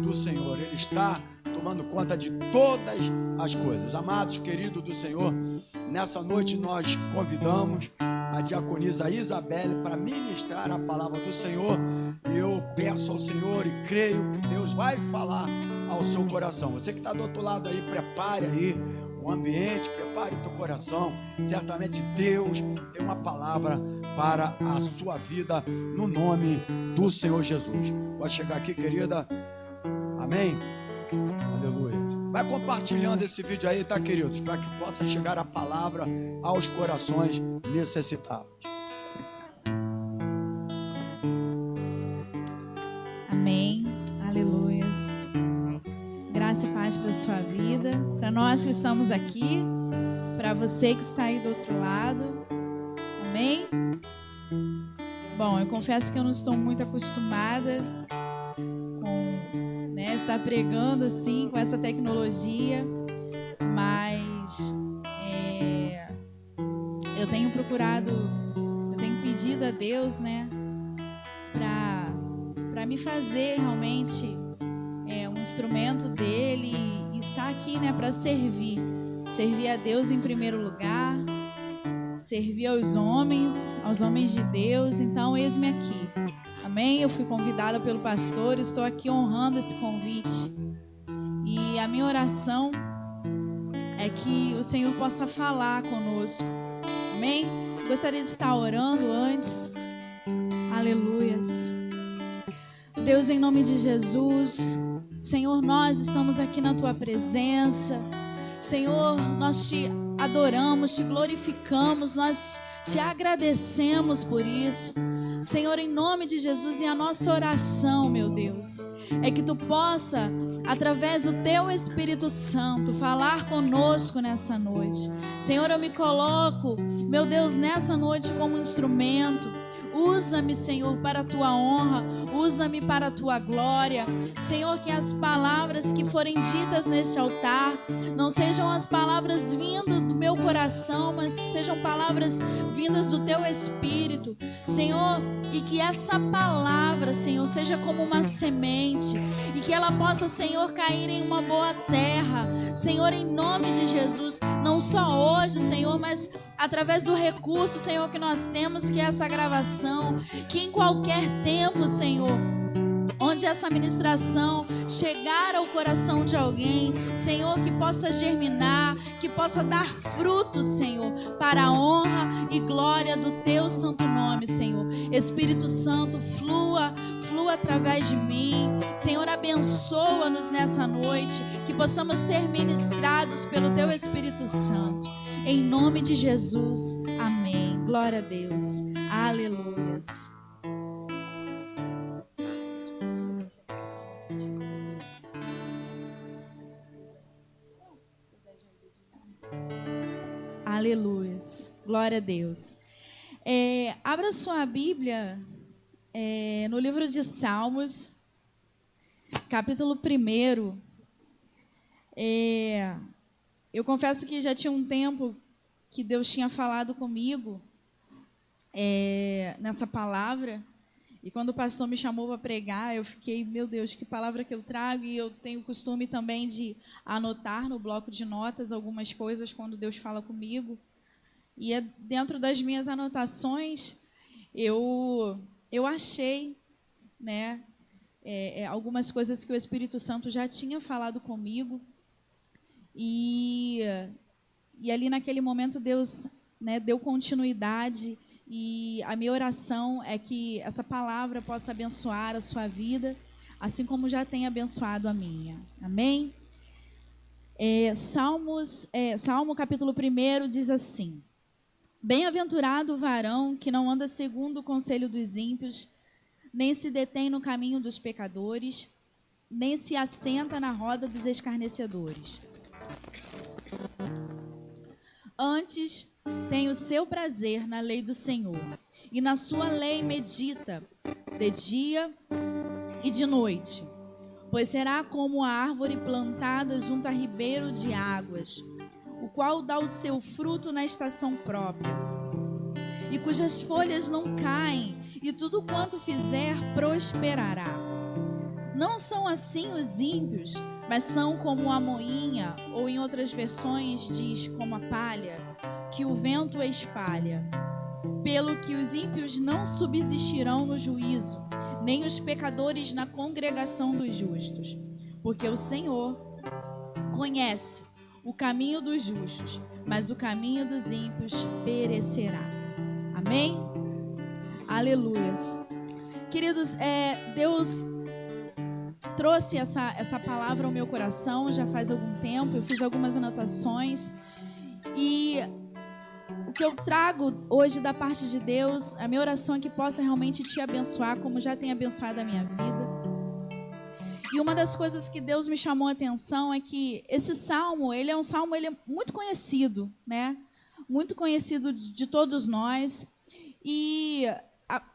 do Senhor. Ele está tomando conta de todas as coisas. Amados, queridos do Senhor, nessa noite nós convidamos a diaconisa Isabelle para ministrar a palavra do Senhor. Eu peço ao Senhor e creio que Deus vai falar ao seu coração. Você que está do outro lado aí, prepare aí o ambiente, prepare o teu coração. Certamente Deus tem uma palavra para a sua vida no nome do Senhor Jesus. Pode chegar aqui, querida. Amém? Aleluia. Vai compartilhando esse vídeo aí, tá, queridos? Para que possa chegar a palavra aos corações necessitados. Amém. Aleluias. Graça e paz para a sua vida. Para nós que estamos aqui. Para você que está aí do outro lado. Amém? Bom, eu confesso que eu não estou muito acostumada com estar pregando assim, com essa tecnologia. Mas eu tenho procurado, eu tenho pedido a Deus, para me fazer realmente um instrumento dele e estar aqui, para servir a Deus em primeiro lugar, servir aos homens de Deus. Então, eis-me aqui. Amém? Eu fui convidada pelo pastor, estou aqui honrando esse convite. E a minha oração é que o Senhor possa falar conosco. Amém? Gostaria de estar orando antes. Aleluias. Deus, em nome de Jesus, Senhor, nós estamos aqui na Tua presença. Senhor, nós Te adoramos, Te glorificamos, nós Te agradecemos por isso. Senhor, em nome de Jesus, e a nossa oração, meu Deus, é que Tu possa, através do Teu Espírito Santo, falar conosco nessa noite. Senhor, eu me coloco, meu Deus, nessa noite como instrumento. Usa-me, Senhor, para a Tua honra, usa-me para a Tua glória. Senhor, que as palavras que forem ditas neste altar não sejam as palavras vindas do meu coração, mas que sejam palavras vindas do Teu Espírito, Senhor, e que essa palavra, Senhor, seja como uma semente e que ela possa, Senhor, cair em uma boa terra, Senhor, em nome de Jesus, não só hoje, Senhor, mas através do recurso, Senhor, que nós temos, que é essa gravação, que em qualquer tempo, Senhor, onde essa ministração chegar ao coração de alguém, Senhor, que possa germinar, que possa dar frutos, Senhor, para a honra e glória do Teu santo nome, Senhor. Espírito Santo, flua através de mim. Senhor, abençoa-nos nessa noite, que possamos ser ministrados pelo Teu Espírito Santo. Em nome de Jesus, amém. Glória a Deus. Aleluias. Aleluias. Glória a Deus. Abra sua Bíblia no livro de Salmos, capítulo 1. Eu confesso que já tinha um tempo que Deus tinha falado comigo nessa palavra. E quando o pastor me chamou para pregar, eu fiquei, meu Deus, que palavra que eu trago. E eu tenho o costume também de anotar no bloco de notas algumas coisas quando Deus fala comigo. E dentro das minhas anotações, eu achei, algumas coisas que o Espírito Santo já tinha falado comigo. E ali naquele momento Deus deu continuidade. E a minha oração é que essa palavra possa abençoar a sua vida, assim como já tem abençoado a minha. Amém? Salmo capítulo 1 diz assim: Bem-aventurado o varão que não anda segundo o conselho dos ímpios, nem se detém no caminho dos pecadores, nem se assenta na roda dos escarnecedores. Antes tem o seu prazer na lei do Senhor, e na sua lei medita de dia e de noite. Pois será como a árvore plantada junto a ribeiro de águas, o qual dá o seu fruto na estação própria, e cujas folhas não caem, e tudo quanto fizer prosperará. Não são assim os ímpios, mas são como a moinha, ou em outras versões diz como a palha, que o vento espalha. Pelo que os ímpios não subsistirão no juízo, nem os pecadores na congregação dos justos. Porque o Senhor conhece o caminho dos justos, mas o caminho dos ímpios perecerá. Amém? Aleluias. Queridos, Deus trouxe essa palavra ao meu coração já faz algum tempo. Eu fiz algumas anotações e o que eu trago hoje da parte de Deus, a minha oração é que possa realmente te abençoar como já tem abençoado a minha vida. E uma das coisas que Deus me chamou a atenção é que esse salmo, ele é muito conhecido, né? Muito conhecido de todos nós. E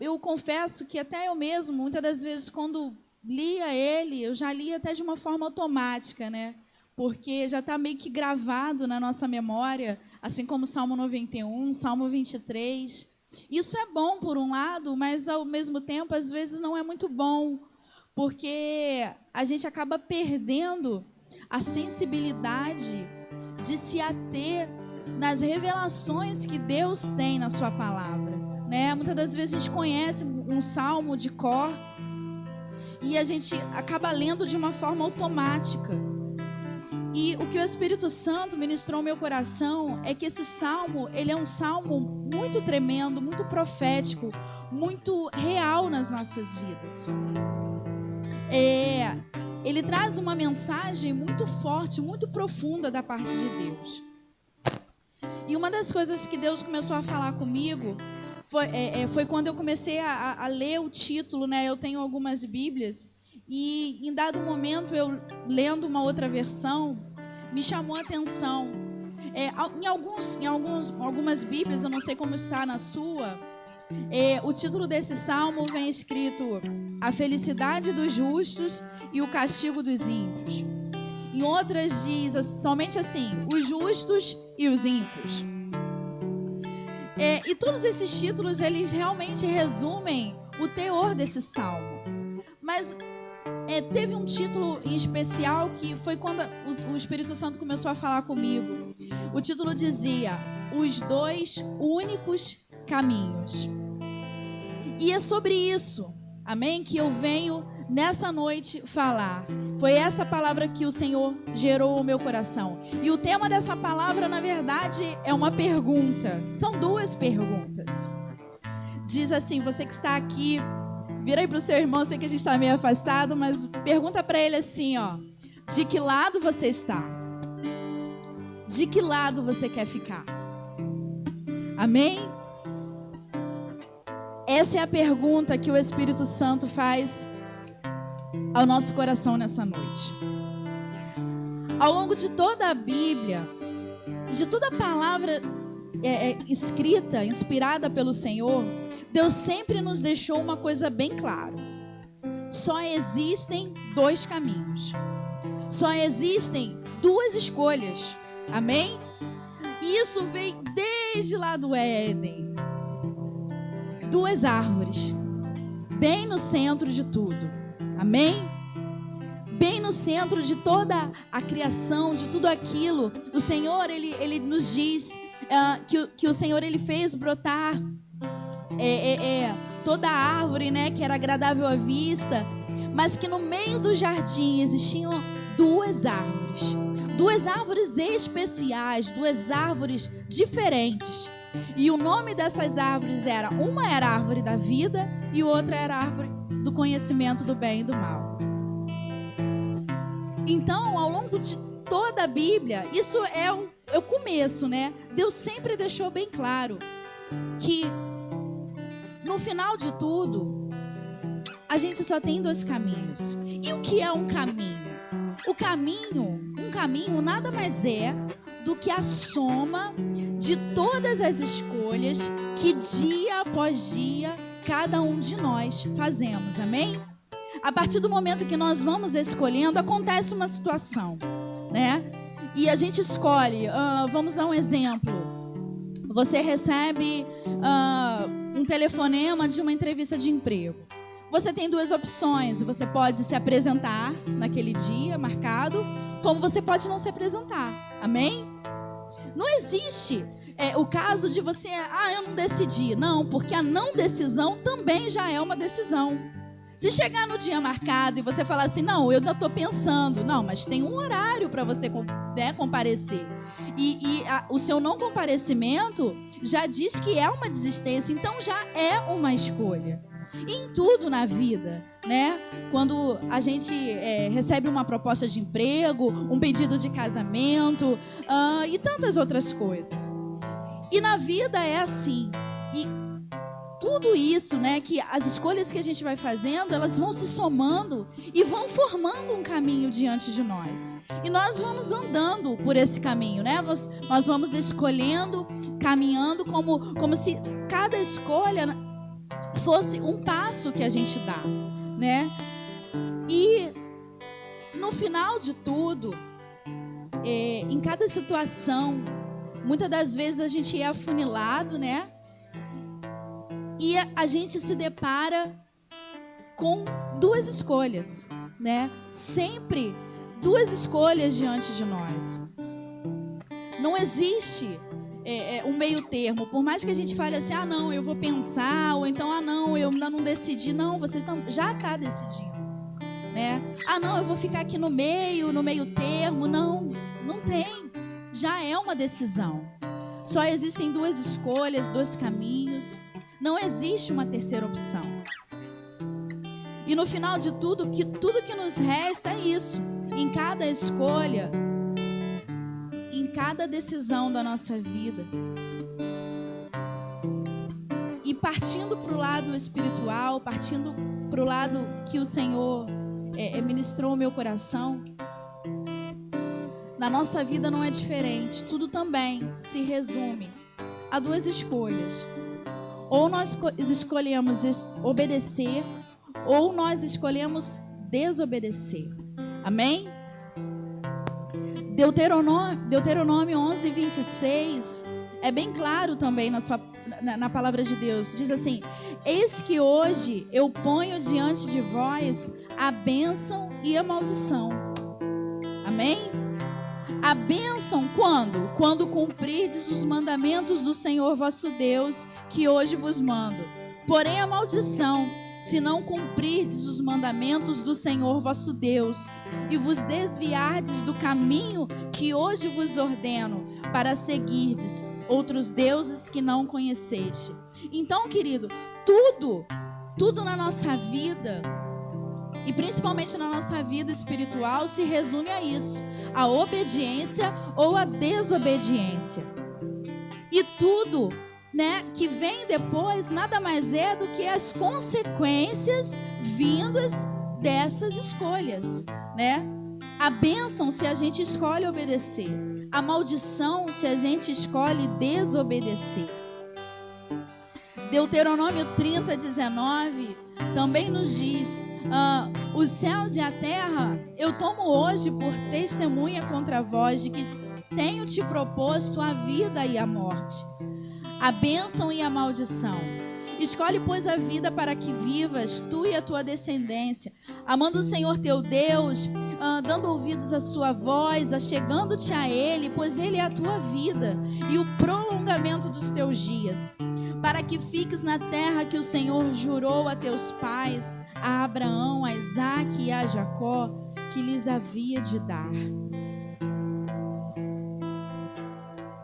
eu confesso que até eu mesmo, muitas das vezes, quando lia ele, eu já lia até de uma forma automática, né? Porque já está meio que gravado na nossa memória, assim como Salmo 91, Salmo 23. Isso é bom por um lado, mas ao mesmo tempo, às vezes, não é muito bom, porque a gente acaba perdendo a sensibilidade de se ater nas revelações que Deus tem na sua palavra, né? Muitas das vezes a gente conhece um salmo de cor e a gente acaba lendo de uma forma automática. E o que o Espírito Santo ministrou ao meu coração é que esse salmo, ele é um salmo muito tremendo, muito profético, muito real nas nossas vidas. Ele traz uma mensagem muito forte, muito profunda da parte de Deus. E uma das coisas que Deus começou a falar comigo foi quando eu comecei a ler o título, né? Eu tenho algumas Bíblias e em dado momento eu lendo uma outra versão me chamou a atenção. Em algumas Bíblias, eu não sei como está na sua, o título desse salmo vem escrito A Felicidade dos Justos e o Castigo dos Ímpios. Em outras diz somente assim, os justos e os ímpios. E todos esses títulos, eles realmente resumem o teor desse salmo. Mas teve um título em especial que foi quando o Espírito Santo começou a falar comigo. O título dizia, Os Dois Únicos Caminhos. E é sobre isso, amém, que eu venho nessa noite falar. Foi essa palavra que o Senhor gerou o meu coração. E o tema dessa palavra, na verdade, é uma pergunta. São duas perguntas. Diz assim, você que está aqui, vira aí para o seu irmão, sei que a gente está meio afastado, mas pergunta para ele assim, ó. De que lado você está? De que lado você quer ficar? Amém? Essa é a pergunta que o Espírito Santo faz ao nosso coração nessa noite. Ao longo de toda a Bíblia, de toda a palavra escrita, inspirada pelo Senhor, Deus sempre nos deixou uma coisa bem clara. Só existem dois caminhos. Só existem duas escolhas. Amém? E isso vem desde lá do Éden. Duas árvores, bem no centro de tudo. Amém? Bem no centro de toda a criação, de tudo aquilo, o Senhor, Ele nos diz que o Senhor, Ele fez brotar toda a árvore, né, que era agradável à vista, mas que no meio do jardim existiam duas árvores especiais, duas árvores diferentes. E o nome dessas árvores uma era a árvore da vida e outra era a árvore do conhecimento do bem e do mal. Então, ao longo de toda a Bíblia, isso é o começo, né? Deus sempre deixou bem claro que no final de tudo, a gente só tem dois caminhos. E o que é um caminho? Um caminho nada mais é do que a soma de todas as escolhas que dia após dia cada um de nós fazemos, amém? A partir do momento que nós vamos escolhendo, acontece uma situação, né? E a gente escolhe, vamos dar um exemplo. Você recebe um telefonema de uma entrevista de emprego. você tem duas opções. Você pode se apresentar naquele dia marcado, como você pode não se apresentar. Amém? Não existe o caso de você, eu não decidi. Não, porque a não decisão também já é uma decisão. Se chegar no dia marcado e você falar assim, não, eu ainda estou pensando. Não, mas tem um horário para você comparecer. E o seu não comparecimento já diz que é uma desistência, então já é uma escolha. E em tudo na vida, né? Quando a gente recebe uma proposta de emprego, um pedido de casamento e tantas outras coisas. E na vida é assim. E tudo isso, né? Que as escolhas que a gente vai fazendo, elas vão se somando e vão formando um caminho diante de nós. E nós vamos andando por esse caminho, né? Nós vamos escolhendo, caminhando como se cada escolha fosse um passo que a gente dá, né? E no final de tudo, em cada situação, muitas das vezes a gente é afunilado, né? E a gente se depara com duas escolhas, né? Sempre duas escolhas diante de nós. Não existe um meio termo. Por mais que a gente fale assim, não, eu vou pensar, ou então, não, eu ainda não decidi. Não, vocês já está decidindo, né? Não, eu vou ficar aqui no meio termo. Não, não tem. Já é uma decisão. Só existem duas escolhas, dois caminhos. Não existe uma terceira opção. E no final de tudo que nos resta é isso. Em cada escolha, em cada decisão da nossa vida. E partindo para o lado espiritual, partindo para o lado que o Senhor ministrou ao meu coração, na nossa vida não é diferente. Tudo também se resume a duas escolhas. Ou nós escolhemos obedecer, ou nós escolhemos desobedecer. Amém? Deuteronômio 11, 26 é bem claro também na palavra de Deus. Diz assim: eis que hoje eu ponho diante de vós a bênção e a maldição. Amém? A bênção quando? Quando cumprirdes os mandamentos do Senhor vosso Deus, que hoje vos mando. Porém a maldição, se não cumprirdes os mandamentos do Senhor vosso Deus, e vos desviardes do caminho que hoje vos ordeno, para seguirdes outros deuses que não conheceste. Então, querido, tudo na nossa vida, e principalmente na nossa vida espiritual, se resume a isso: a obediência ou a desobediência. E tudo, né, que vem depois nada mais é do que as consequências vindas dessas escolhas, né? A bênção se a gente escolhe obedecer, a maldição se a gente escolhe desobedecer. Deuteronômio 30, 19 também nos diz: os céus e a terra eu tomo hoje por testemunha contra vós de que tenho te proposto a vida e a morte, a bênção e a maldição. Escolhe, pois, a vida para que vivas, tu e a tua descendência, amando o Senhor teu Deus, dando ouvidos à sua voz, achegando-te a Ele, pois Ele é a tua vida e o prolongamento dos teus dias, para que fiques na terra que o Senhor jurou a teus pais, a Abraão, a Isaque e a Jacó, que lhes havia de dar.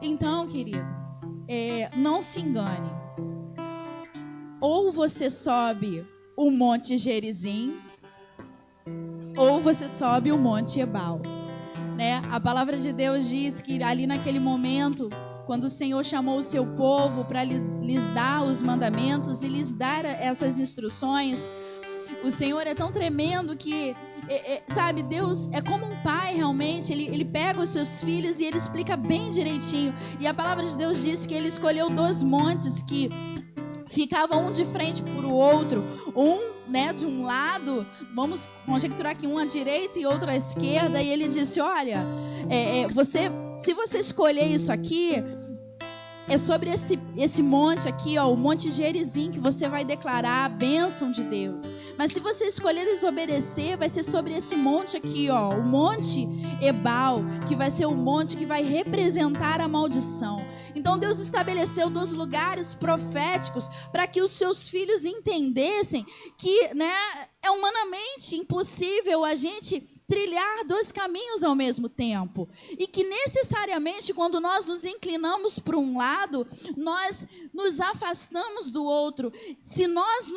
Então, querido, não se engane. Ou você sobe o Monte Gerizim, ou você sobe o Monte Ebal, né? A palavra de Deus diz que ali naquele momento, quando o Senhor chamou o seu povo para lhes dar os mandamentos e lhes dar essas instruções, o Senhor é tão tremendo que, sabe, Deus é como um pai realmente. Ele pega os seus filhos e ele explica bem direitinho. E a palavra de Deus diz que ele escolheu 2 montes que ficavam um de frente para o outro, né, de um lado, vamos conjecturar que um à direita e outro à esquerda, e ele disse: olha, se você escolher isso aqui, é sobre esse monte aqui, ó, o Monte Gerizim, que você vai declarar a bênção de Deus. Mas se você escolher desobedecer, vai ser sobre esse monte aqui, ó, o Monte Ebal, que vai ser o monte que vai representar a maldição. Então Deus estabeleceu 2 lugares proféticos para que os seus filhos entendessem que, né, é humanamente impossível a gente trilhar 2 caminhos ao mesmo tempo. E que necessariamente quando nós nos inclinamos para um lado, nós nos afastamos do outro. Se nós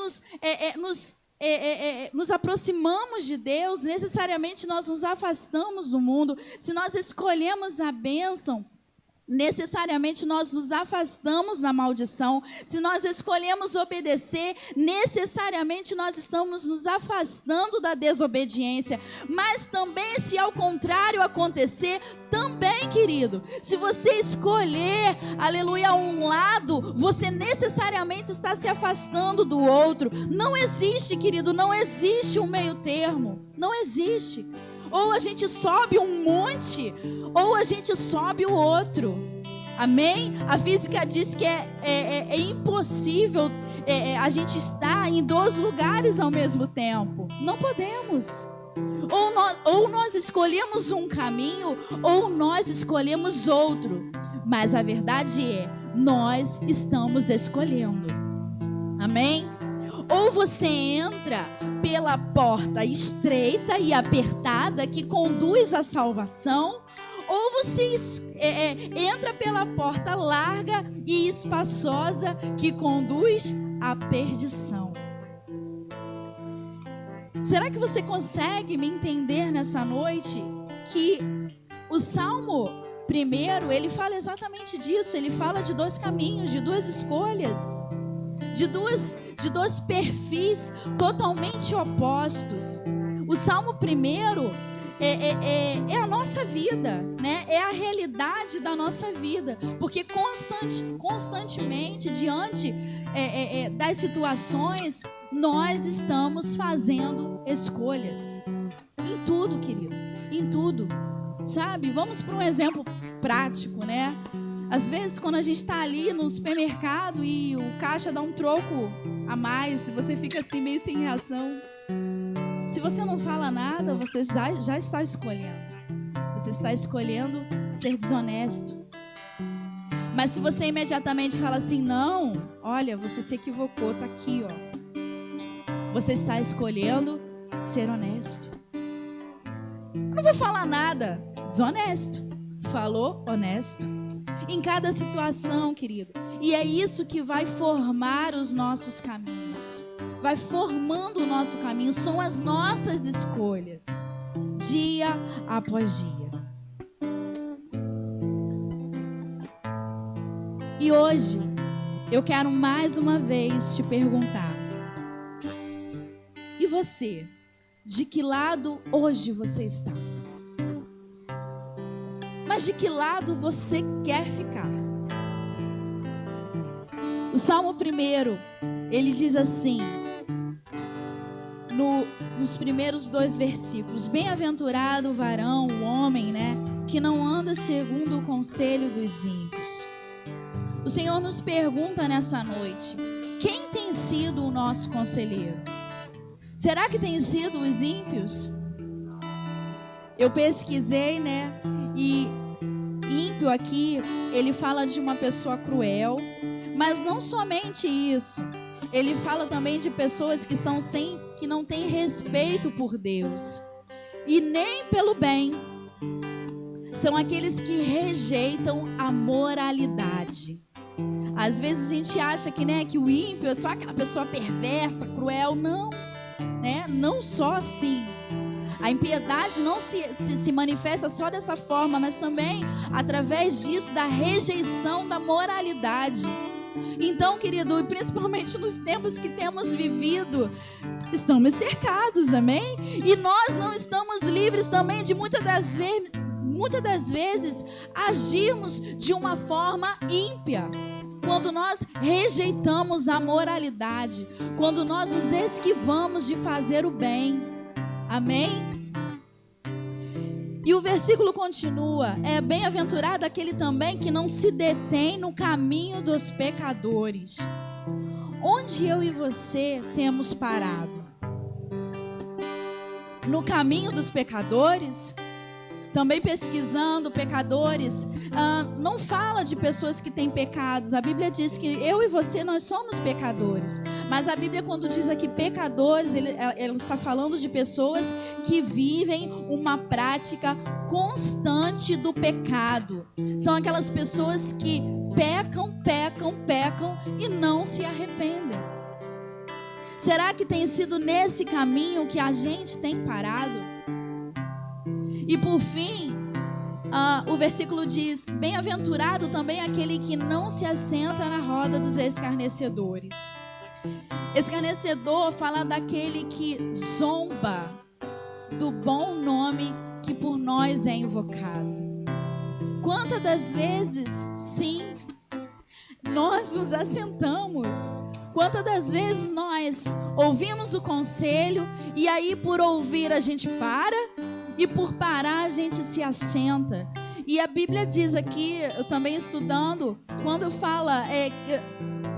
nos aproximamos de Deus, necessariamente nós nos afastamos do mundo. Se nós escolhemos a bênção, necessariamente nós nos afastamos da maldição. Se nós escolhemos obedecer, necessariamente nós estamos nos afastando da desobediência. Mas também, se ao contrário acontecer, também, querido, se você escolher, aleluia, um lado, você necessariamente está se afastando do outro. Não existe, querido, não existe um meio termo. Não existe. Ou a gente sobe um monte, ou a gente sobe o outro. Amém? A física diz que é impossível a gente estar em 2 lugares ao mesmo tempo. Não podemos. Ou nós escolhemos um caminho, ou nós escolhemos outro. Mas a verdade é, nós estamos escolhendo. Amém? Ou você entra pela porta estreita e apertada que conduz à salvação, ou você entra pela porta larga e espaçosa que conduz à perdição. Será que você consegue me entender nessa noite? Que o Salmo 1, ele fala exatamente disso. Ele fala de 2 caminhos, de 2 escolhas, de dois perfis totalmente opostos. O Salmo 1 é a nossa vida, né? É a realidade da nossa vida, porque constantemente diante das situações nós estamos fazendo escolhas em tudo, querido, em tudo, sabe? Vamos para um exemplo prático, né? Às vezes, quando a gente está ali no supermercado e o caixa dá um troco a mais, você fica assim meio sem reação. Se você não fala nada, você já está escolhendo. Você está escolhendo ser desonesto. Mas se você imediatamente fala assim, não, olha, você se equivocou, tá aqui, ó. Você está escolhendo ser honesto. Eu não vou falar nada, desonesto. Falou, honesto. Em cada situação, querido. E é isso que vai formar os nossos caminhos. Vai formando o nosso caminho. São as nossas escolhas. Dia após dia. E hoje, eu quero mais uma vez te perguntar. E você? De que lado hoje você está? Mas de que lado você quer ficar? O Salmo 1, ele diz assim, nos primeiros 2 versículos: bem-aventurado o varão, o homem, né, que não anda segundo o conselho dos ímpios. O Senhor nos pergunta nessa noite, quem tem sido o nosso conselheiro? Será que tem sido os ímpios? Eu pesquisei, né, e ímpio aqui, ele fala de uma pessoa cruel, mas não somente isso. Ele fala também de pessoas que não têm respeito por Deus e nem pelo bem. São aqueles que rejeitam a moralidade. Às vezes a gente acha que, né, que o ímpio é só aquela pessoa perversa, cruel. Não, né? Não só assim. A impiedade não se manifesta só dessa forma, mas também através disso, da rejeição da moralidade. Então, querido, principalmente nos tempos que temos vivido, estamos cercados, amém? E nós não estamos livres também de muitas das vezes agirmos de uma forma ímpia. Quando nós rejeitamos a moralidade, quando nós nos esquivamos de fazer o bem. Amém? E o versículo continua: é bem-aventurado aquele também que não se detém no caminho dos pecadores. Onde eu e você temos parado? No caminho dos pecadores? Também pesquisando pecadores, não fala de pessoas que têm pecados. A Bíblia diz que eu e você, nós somos pecadores. Mas a Bíblia, quando diz aqui pecadores, ela está falando de pessoas que vivem uma prática constante do pecado. São aquelas pessoas que pecam e não se arrependem. Será que tem sido nesse caminho que a gente tem parado? E por fim, o versículo diz: bem-aventurado também aquele que não se assenta na roda dos escarnecedores. Escarnecedor fala daquele que zomba do bom nome que por nós é invocado. Quantas das vezes, sim, nós nos assentamos? Quantas das vezes nós ouvimos o conselho e aí por ouvir a gente para? E por parar a gente se assenta. E a Bíblia diz aqui, eu também estudando, quando fala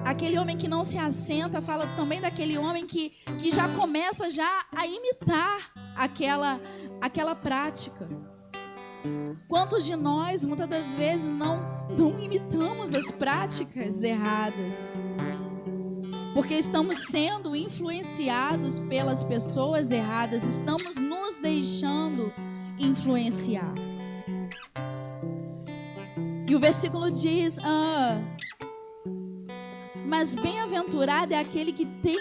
aquele homem que não se assenta, fala também daquele homem que já começa já a imitar aquela prática. Quantos de nós, muitas das vezes, não imitamos as práticas erradas? Porque estamos sendo influenciados pelas pessoas erradas, estamos nos deixando influenciar. E o versículo diz: mas bem-aventurado é aquele que tem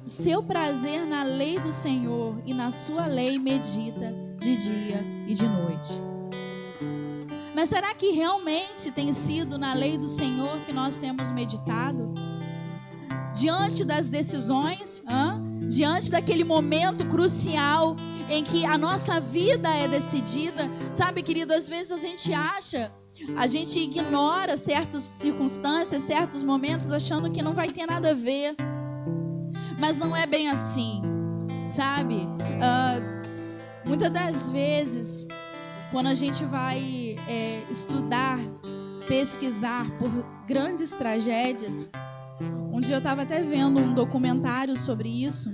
o seu prazer na lei do Senhor e na sua lei medita de dia e de noite. Mas será que realmente tem sido na lei do Senhor que nós temos meditado? Diante das decisões, diante daquele momento crucial em que a nossa vida é decidida, sabe, querido, às vezes a gente ignora certas circunstâncias, certos momentos, achando que não vai ter nada a ver, mas não é bem assim, sabe? Muitas das vezes, quando a gente vai estudar, pesquisar por grandes tragédias. Um dia eu estava até vendo um documentário sobre isso.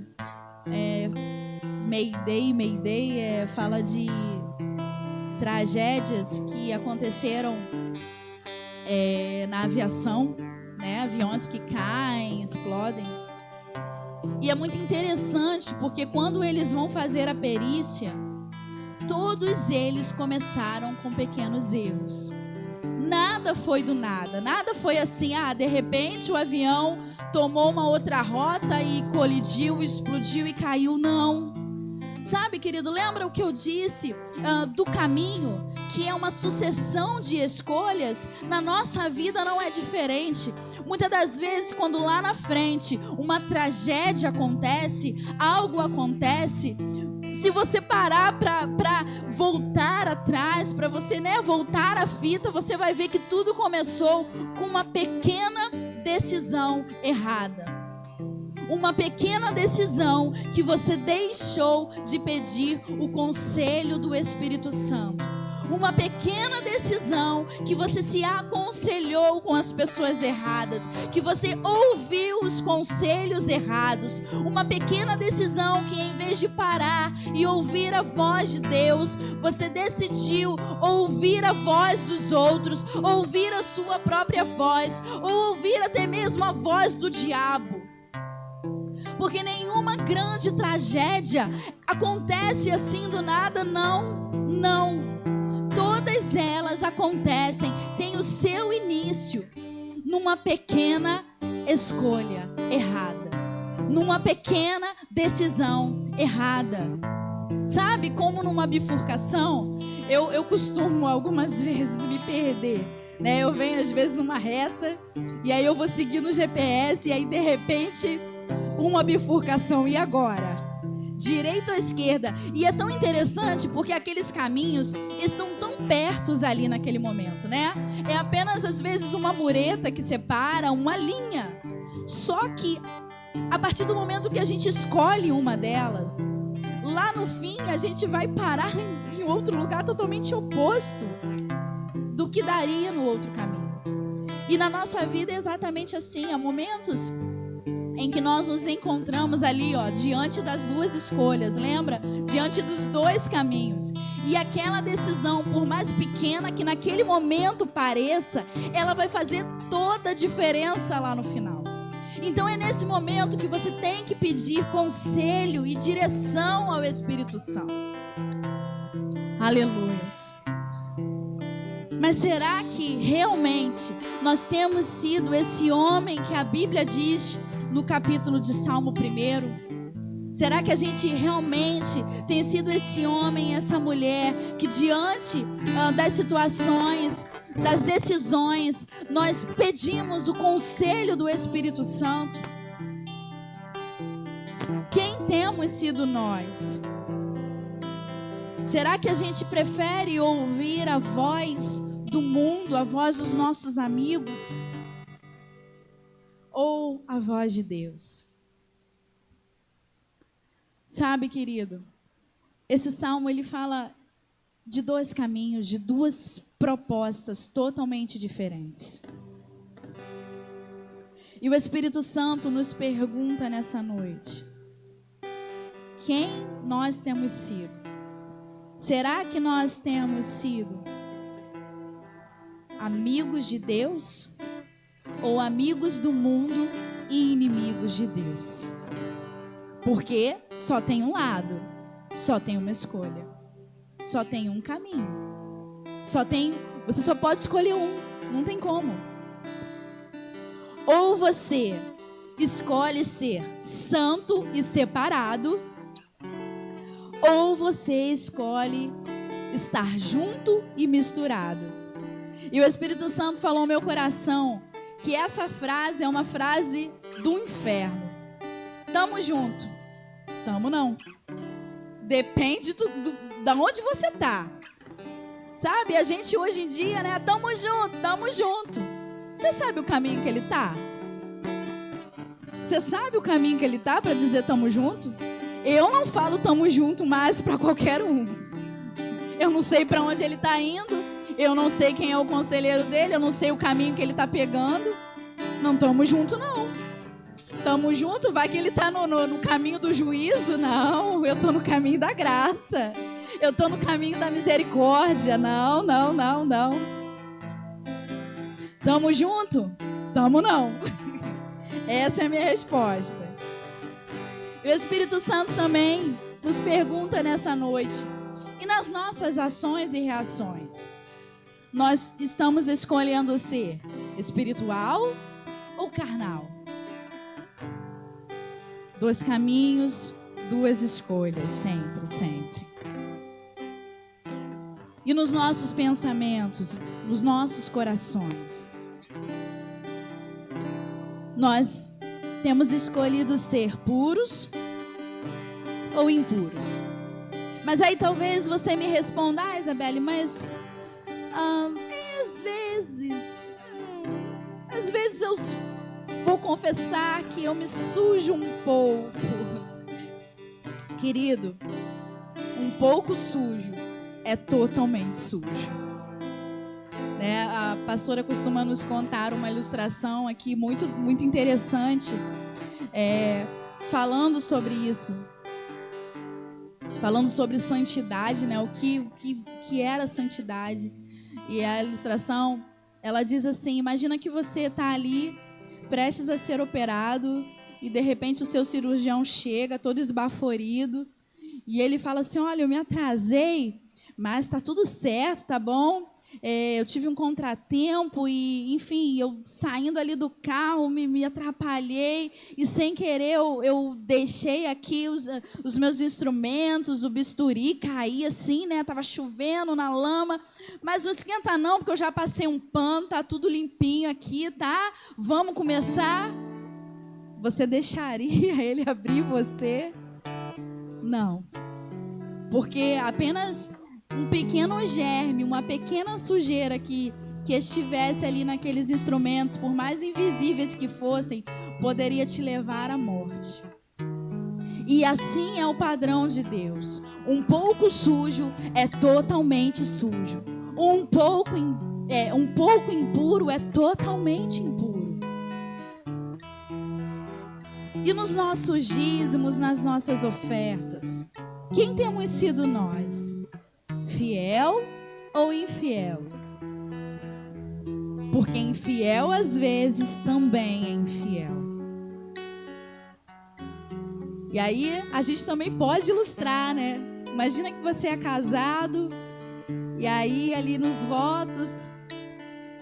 Mayday fala de tragédias que aconteceram na aviação, né? Aviões que caem, explodem. E é muito interessante porque quando eles vão fazer a perícia, todos eles começaram com pequenos erros. Nada foi do nada, nada foi assim, de repente o avião tomou uma outra rota e colidiu, explodiu e caiu, não. Sabe, querido, lembra o que eu disse do caminho, que é uma sucessão de escolhas? Na nossa vida não é diferente. Muitas das vezes, quando lá na frente uma tragédia acontece, algo acontece, se você parar para voltar atrás, para você voltar a fita, você vai ver que tudo começou com uma pequena decisão errada. Uma pequena decisão que você deixou de pedir o conselho do Espírito Santo. Uma pequena decisão que você se aconselhou com as pessoas erradas, que você ouviu os conselhos errados. Uma pequena decisão que, em vez de parar e ouvir a voz de Deus, você decidiu ouvir a voz dos outros, ouvir a sua própria voz, ou ouvir até mesmo a voz do diabo. Porque nenhuma grande tragédia acontece assim do nada, não. Todas elas acontecem, tem o seu início numa pequena escolha errada, numa pequena decisão errada. Sabe, como numa bifurcação, eu costumo algumas vezes me perder, né? Eu venho às vezes numa reta e aí eu vou seguir no GPS e aí de repente uma bifurcação, e agora? Direita ou esquerda? E é tão interessante porque aqueles caminhos estão tão perto ali naquele momento, né? É apenas às vezes uma mureta que separa, uma linha. Só que a partir do momento que a gente escolhe uma delas, lá no fim a gente vai parar em outro lugar totalmente oposto do que daria no outro caminho. E na nossa vida é exatamente assim. Há momentos em que nós nos encontramos ali, diante das duas escolhas, lembra? Diante dos dois caminhos. E aquela decisão, por mais pequena que naquele momento pareça, ela vai fazer toda a diferença lá no final. Então é nesse momento que você tem que pedir conselho e direção ao Espírito Santo. Aleluias. Mas será que realmente nós temos sido esse homem que a Bíblia diz no capítulo de Salmo 1? Será que a gente realmente tem sido esse homem, essa mulher que diante das situações, das decisões, nós pedimos o conselho do Espírito Santo? Quem temos sido nós? Será que a gente prefere ouvir a voz do mundo, a voz dos nossos amigos, ou a voz de Deus? Sabe, querido, esse salmo ele fala de dois caminhos, de duas propostas totalmente diferentes. E o Espírito Santo nos pergunta nessa noite: quem nós temos sido? Será que nós temos sido amigos de Deus ou amigos do mundo e inimigos de Deus? Porque só tem um lado, só tem uma escolha, só tem um caminho, você só pode escolher um, não tem como. Ou você escolhe ser santo e separado, ou você escolhe estar junto e misturado. E o Espírito Santo falou ao meu coração que essa frase é uma frase do inferno. Tamo junto. Tamo não. Depende da onde você tá. Sabe, a gente hoje em dia, né? Tamo junto, tamo junto. Você sabe o caminho que ele tá? Você sabe o caminho que ele tá para dizer tamo junto? Eu não falo tamo junto mais para qualquer um. Eu não sei para onde ele tá indo. Eu não sei quem é o conselheiro dele. Eu não sei o caminho que ele tá pegando. Não tamo junto, não. Tamo junto, vai que ele tá no caminho do juízo. Não, eu tô no caminho da graça. Eu tô no caminho da misericórdia. Não. Tamo junto? Tamo não. Essa é a minha resposta. E o Espírito Santo também nos pergunta nessa noite: e nas nossas ações e reações, nós estamos escolhendo ser espiritual ou carnal? Dois caminhos, duas escolhas, sempre. E nos nossos pensamentos, nos nossos corações, nós temos escolhido ser puros ou impuros? Mas aí talvez você me responda: Isabelle, mas às vezes eu vou confessar que eu me sujo um pouco. Querido, um pouco sujo é totalmente sujo. Né? A pastora costuma nos contar uma ilustração aqui muito, muito interessante, falando sobre isso. Falando sobre santidade, né? O que era santidade. E a ilustração, ela diz assim: imagina que você está ali, prestes a ser operado, e de repente o seu cirurgião chega, todo esbaforido, e ele fala assim: olha, eu me atrasei, mas está tudo certo, tá bom? Eu tive um contratempo e, enfim, eu saindo ali do carro, me atrapalhei e sem querer eu deixei aqui os meus instrumentos, o bisturi, caí assim, né? Tava chovendo na lama, mas não esquenta não, porque eu já passei um pano, tá tudo limpinho aqui, tá? Vamos começar? Você deixaria ele abrir você? Não. Porque apenas um pequeno germe, uma pequena sujeira que estivesse ali naqueles instrumentos, por mais invisíveis que fossem, poderia te levar à morte. E assim é o padrão de Deus. Um pouco sujo é totalmente sujo. Um pouco impuro é totalmente impuro. E nos nossos dízimos, nas nossas ofertas, quem temos sido nós? Fiel ou infiel? Porque infiel às vezes também é infiel. E aí a gente também pode ilustrar, né? Imagina que você é casado e aí ali nos votos,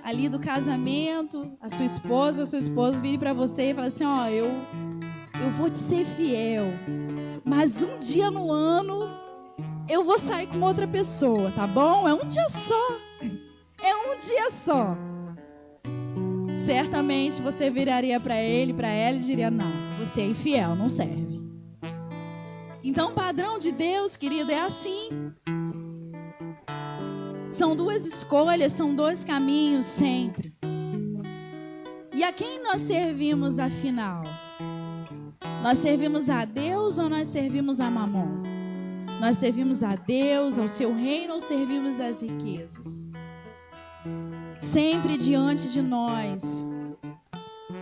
ali do casamento, a sua esposa ou seu esposo vire para você e fala assim: ó, eu vou te ser fiel, mas um dia no ano eu vou sair com outra pessoa, tá bom? É um dia só. É um dia só. Certamente você viraria para ele, para ela e diria: não, você é infiel, não serve. Então o padrão de Deus, querido, é assim. São duas escolhas, são dois caminhos sempre. E a quem nós servimos afinal? Nós servimos a Deus ou nós servimos a Mamon? Nós servimos a Deus, ao seu reino, ou servimos às riquezas? Sempre diante de nós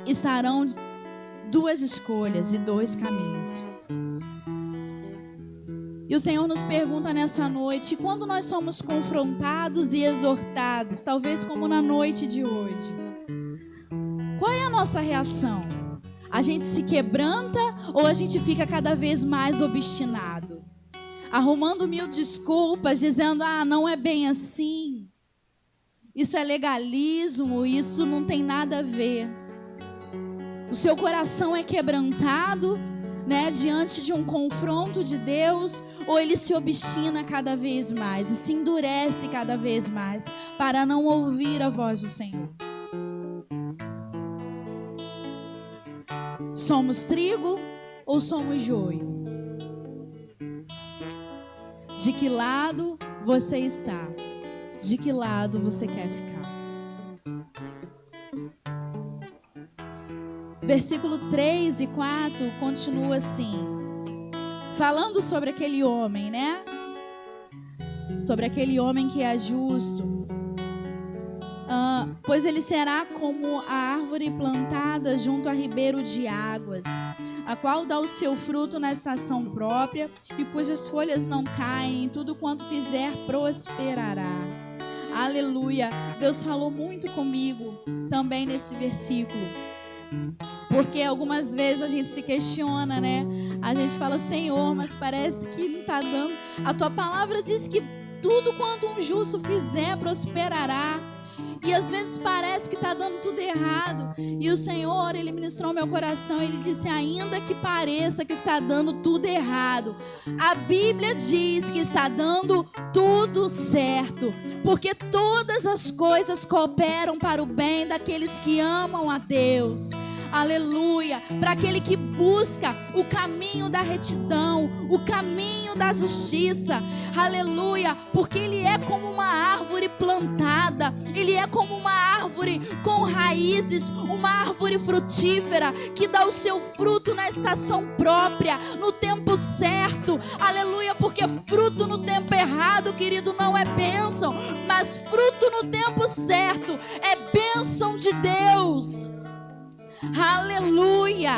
estarão duas escolhas e dois caminhos. E o Senhor nos pergunta nessa noite, quando nós somos confrontados e exortados, talvez como na noite de hoje, qual é a nossa reação? A gente se quebranta ou a gente fica cada vez mais obstinado? Arrumando mil desculpas, dizendo: ah, não é bem assim. Isso é legalismo, isso não tem nada a ver. O seu coração é quebrantado, né, diante de um confronto de Deus, ou ele se obstina cada vez mais e se endurece cada vez mais para não ouvir a voz do Senhor? Somos trigo ou somos joio? De que lado você está? De que lado você quer ficar? Versículo 3 e 4 continua assim, falando sobre aquele homem, né? Sobre aquele homem que é justo. Pois ele será como a árvore plantada junto a ribeiro de águas, a qual dá o seu fruto na estação própria e cujas folhas não caem, e tudo quanto fizer prosperará. Aleluia! Deus falou muito comigo também nesse versículo. Porque algumas vezes a gente se questiona, né? A gente fala: Senhor, mas parece que não está dando. A tua palavra diz que tudo quanto um justo fizer prosperará. E às vezes parece que está dando tudo errado. E o Senhor, Ele ministrou meu coração. Ele disse: ainda que pareça que está dando tudo errado, a Bíblia diz que está dando tudo certo. Porque todas as coisas cooperam para o bem daqueles que amam a Deus. Aleluia, para aquele que busca o caminho da retidão, o caminho da justiça. Aleluia, porque ele é como uma árvore plantada, ele é como uma árvore com raízes, uma árvore frutífera que dá o seu fruto na estação própria, no tempo certo. Aleluia, porque fruto no tempo errado, querido, não é bênção, mas fruto no tempo certo é bênção de Deus. Aleluia,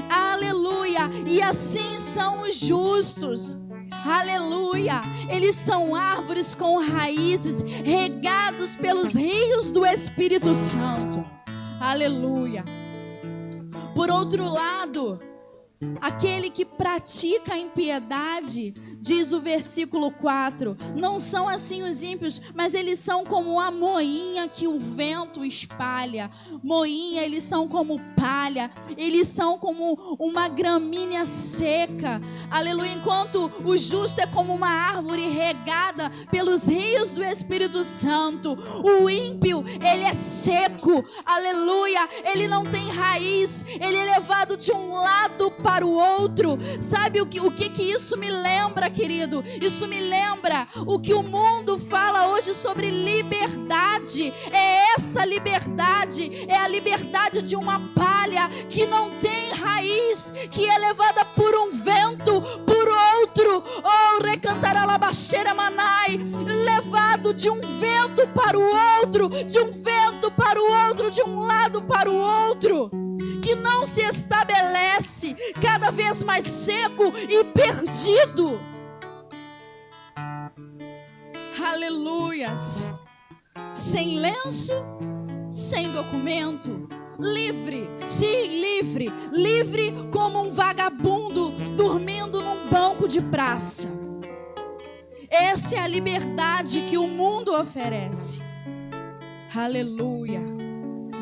aleluia. E assim são os justos. Aleluia, eles são árvores com raízes regados pelos rios do Espírito Santo. Aleluia. Por outro lado, aquele que pratica a impiedade, diz o versículo 4, não são assim os ímpios, mas eles são como a moinha que o vento espalha. Moinha, eles são como palha, eles são como uma gramínea seca. Aleluia, enquanto o justo é como uma árvore regada pelos rios do Espírito Santo. O ímpio, ele é seco. Aleluia, ele não tem raiz, ele é levado de um lado para o outro. Sabe o que isso me lembra, querido? Isso me lembra o que o mundo fala hoje sobre liberdade. liberdade é essa liberdade, é a liberdade de uma palha que não tem raiz, que é levada por um vento, por outro, oh, recantaralabaxeira manai, levado de um vento para o outro, de um vento para o outro, de um lado para o outro, que não se estabelece, cada vez mais seco e perdido. Aleluias. Sem lenço, sem documento, livre, sim, livre, livre como um vagabundo dormindo num banco de praça. Essa é a liberdade que o mundo oferece. Aleluia.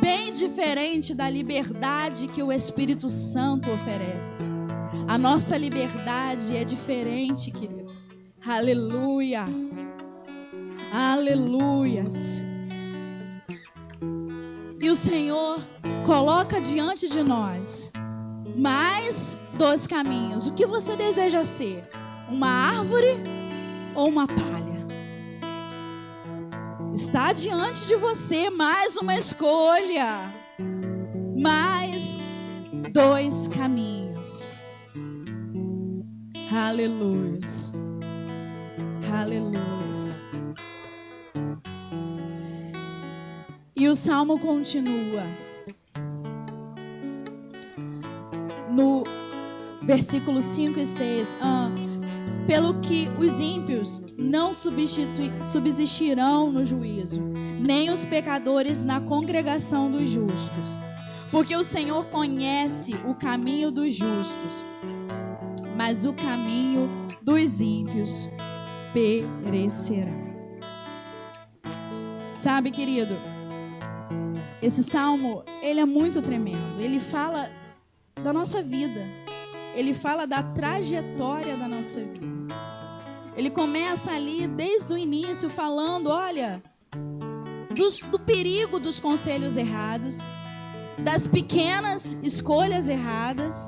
Bem diferente da liberdade que o Espírito Santo oferece. A nossa liberdade é diferente, querido. Aleluia. Aleluias. E o Senhor coloca diante de nós mais 2 caminhos. O que você deseja ser? Uma árvore ou uma palha? Está diante de você mais uma escolha. Mais 2 caminhos. Aleluias. Aleluias. E o Salmo continua. No versículos 5 e 6. Pelo que os ímpios não subsistirão no juízo, nem os pecadores na congregação dos justos. Porque o Senhor conhece o caminho dos justos, mas o caminho dos ímpios perecerá. Sabe, querido, esse salmo, ele é muito tremendo. Ele fala da nossa vida. Ele fala da trajetória da nossa vida. Ele começa ali desde o início falando, olha, do perigo dos conselhos errados, das pequenas escolhas erradas.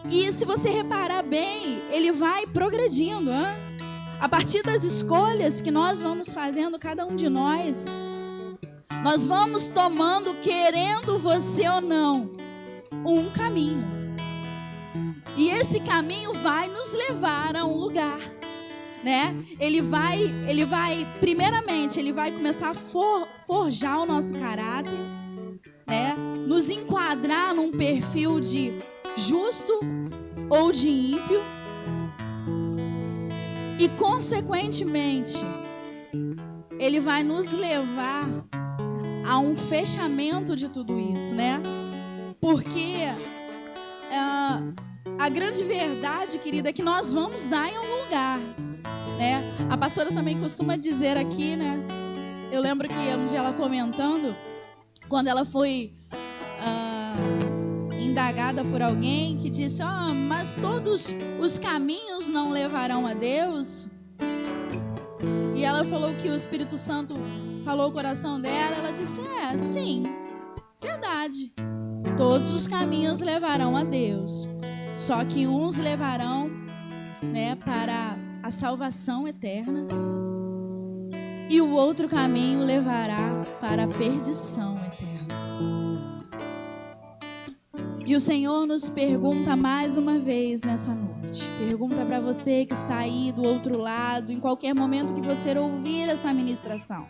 E se você reparar bem, ele vai progredindo, hein? A partir das escolhas que nós vamos fazendo, cada um de nós vamos tomando, querendo você ou não, um caminho. E esse caminho vai nos levar a um lugar, né? Ele vai, primeiramente, ele vai começar a forjar o nosso caráter, né? Nos enquadrar num perfil de justo ou de ímpio. E, consequentemente, ele vai nos levar a um fechamento de tudo isso, né? Porque a grande verdade, querida, é que nós vamos dar em algum lugar, né? A pastora também costuma dizer aqui, né? Eu lembro que um dia ela comentando, quando ela foi indagada por alguém que disse, mas todos os caminhos não levarão a Deus. E ela falou que o Espírito Santo falou o coração dela. Ela disse, sim, verdade. Todos os caminhos levarão a Deus. Só que uns levarão, né, para a salvação eterna. E o outro caminho levará para a perdição eterna. E o Senhor nos pergunta mais uma vez nessa noite. Pergunta para você que está aí do outro lado, em qualquer momento que você ouvir essa ministração.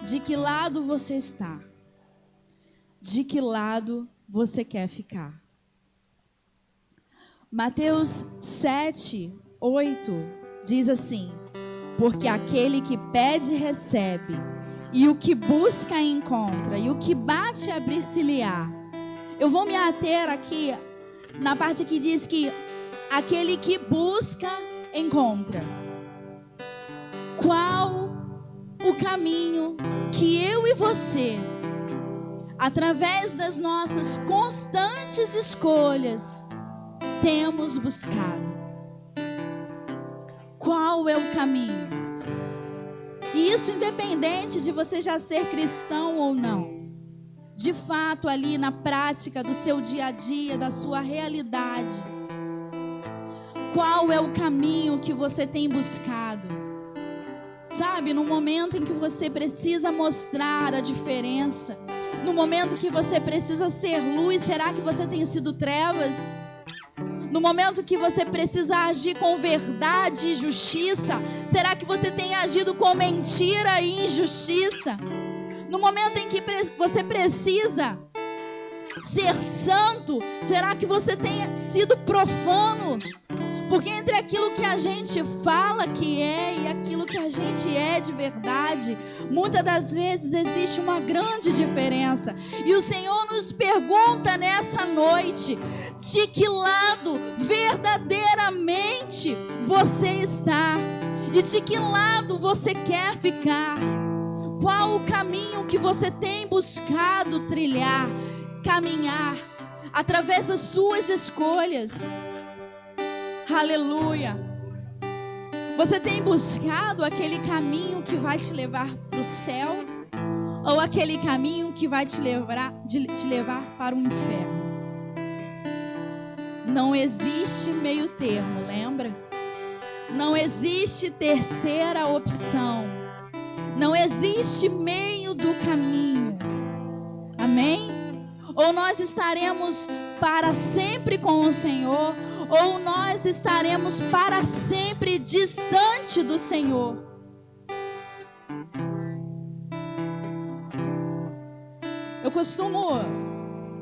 De que lado você está? De que lado você quer ficar? Mateus 7, 8 diz assim: porque aquele que pede recebe, e o que busca encontra, e o que bate abrir-se-lhe-á. Eu vou me ater aqui na parte que diz que aquele que busca encontra. Qual o caminho que eu e você, através das nossas constantes escolhas, temos buscado? Qual é o caminho? E isso independente de você já ser cristão ou não. De fato, ali na prática do seu dia a dia, da sua realidade. Qual é o caminho que você tem buscado? Sabe, no momento em que você precisa mostrar a diferença, no momento que você precisa ser luz, será que você tem sido trevas? No momento que você precisa agir com verdade e justiça, será que você tem agido com mentira e injustiça? No momento em que você precisa ser santo, será que você tem sido profano? Porque entre aquilo que a gente fala que é e aquilo que a gente é de verdade, muitas das vezes existe uma grande diferença. E o Senhor nos pergunta nessa noite: de que lado verdadeiramente você está? E de que lado você quer ficar? Qual o caminho que você tem buscado trilhar, caminhar, através das suas escolhas? Aleluia. Você tem buscado aquele caminho que vai te levar para o céu? Ou aquele caminho que vai te levar para o inferno? Não existe meio termo, lembra? Não existe terceira opção. Não existe meio do caminho. Amém? Ou nós estaremos para sempre com o Senhor, ou nós estaremos para sempre distante do Senhor. Eu costumo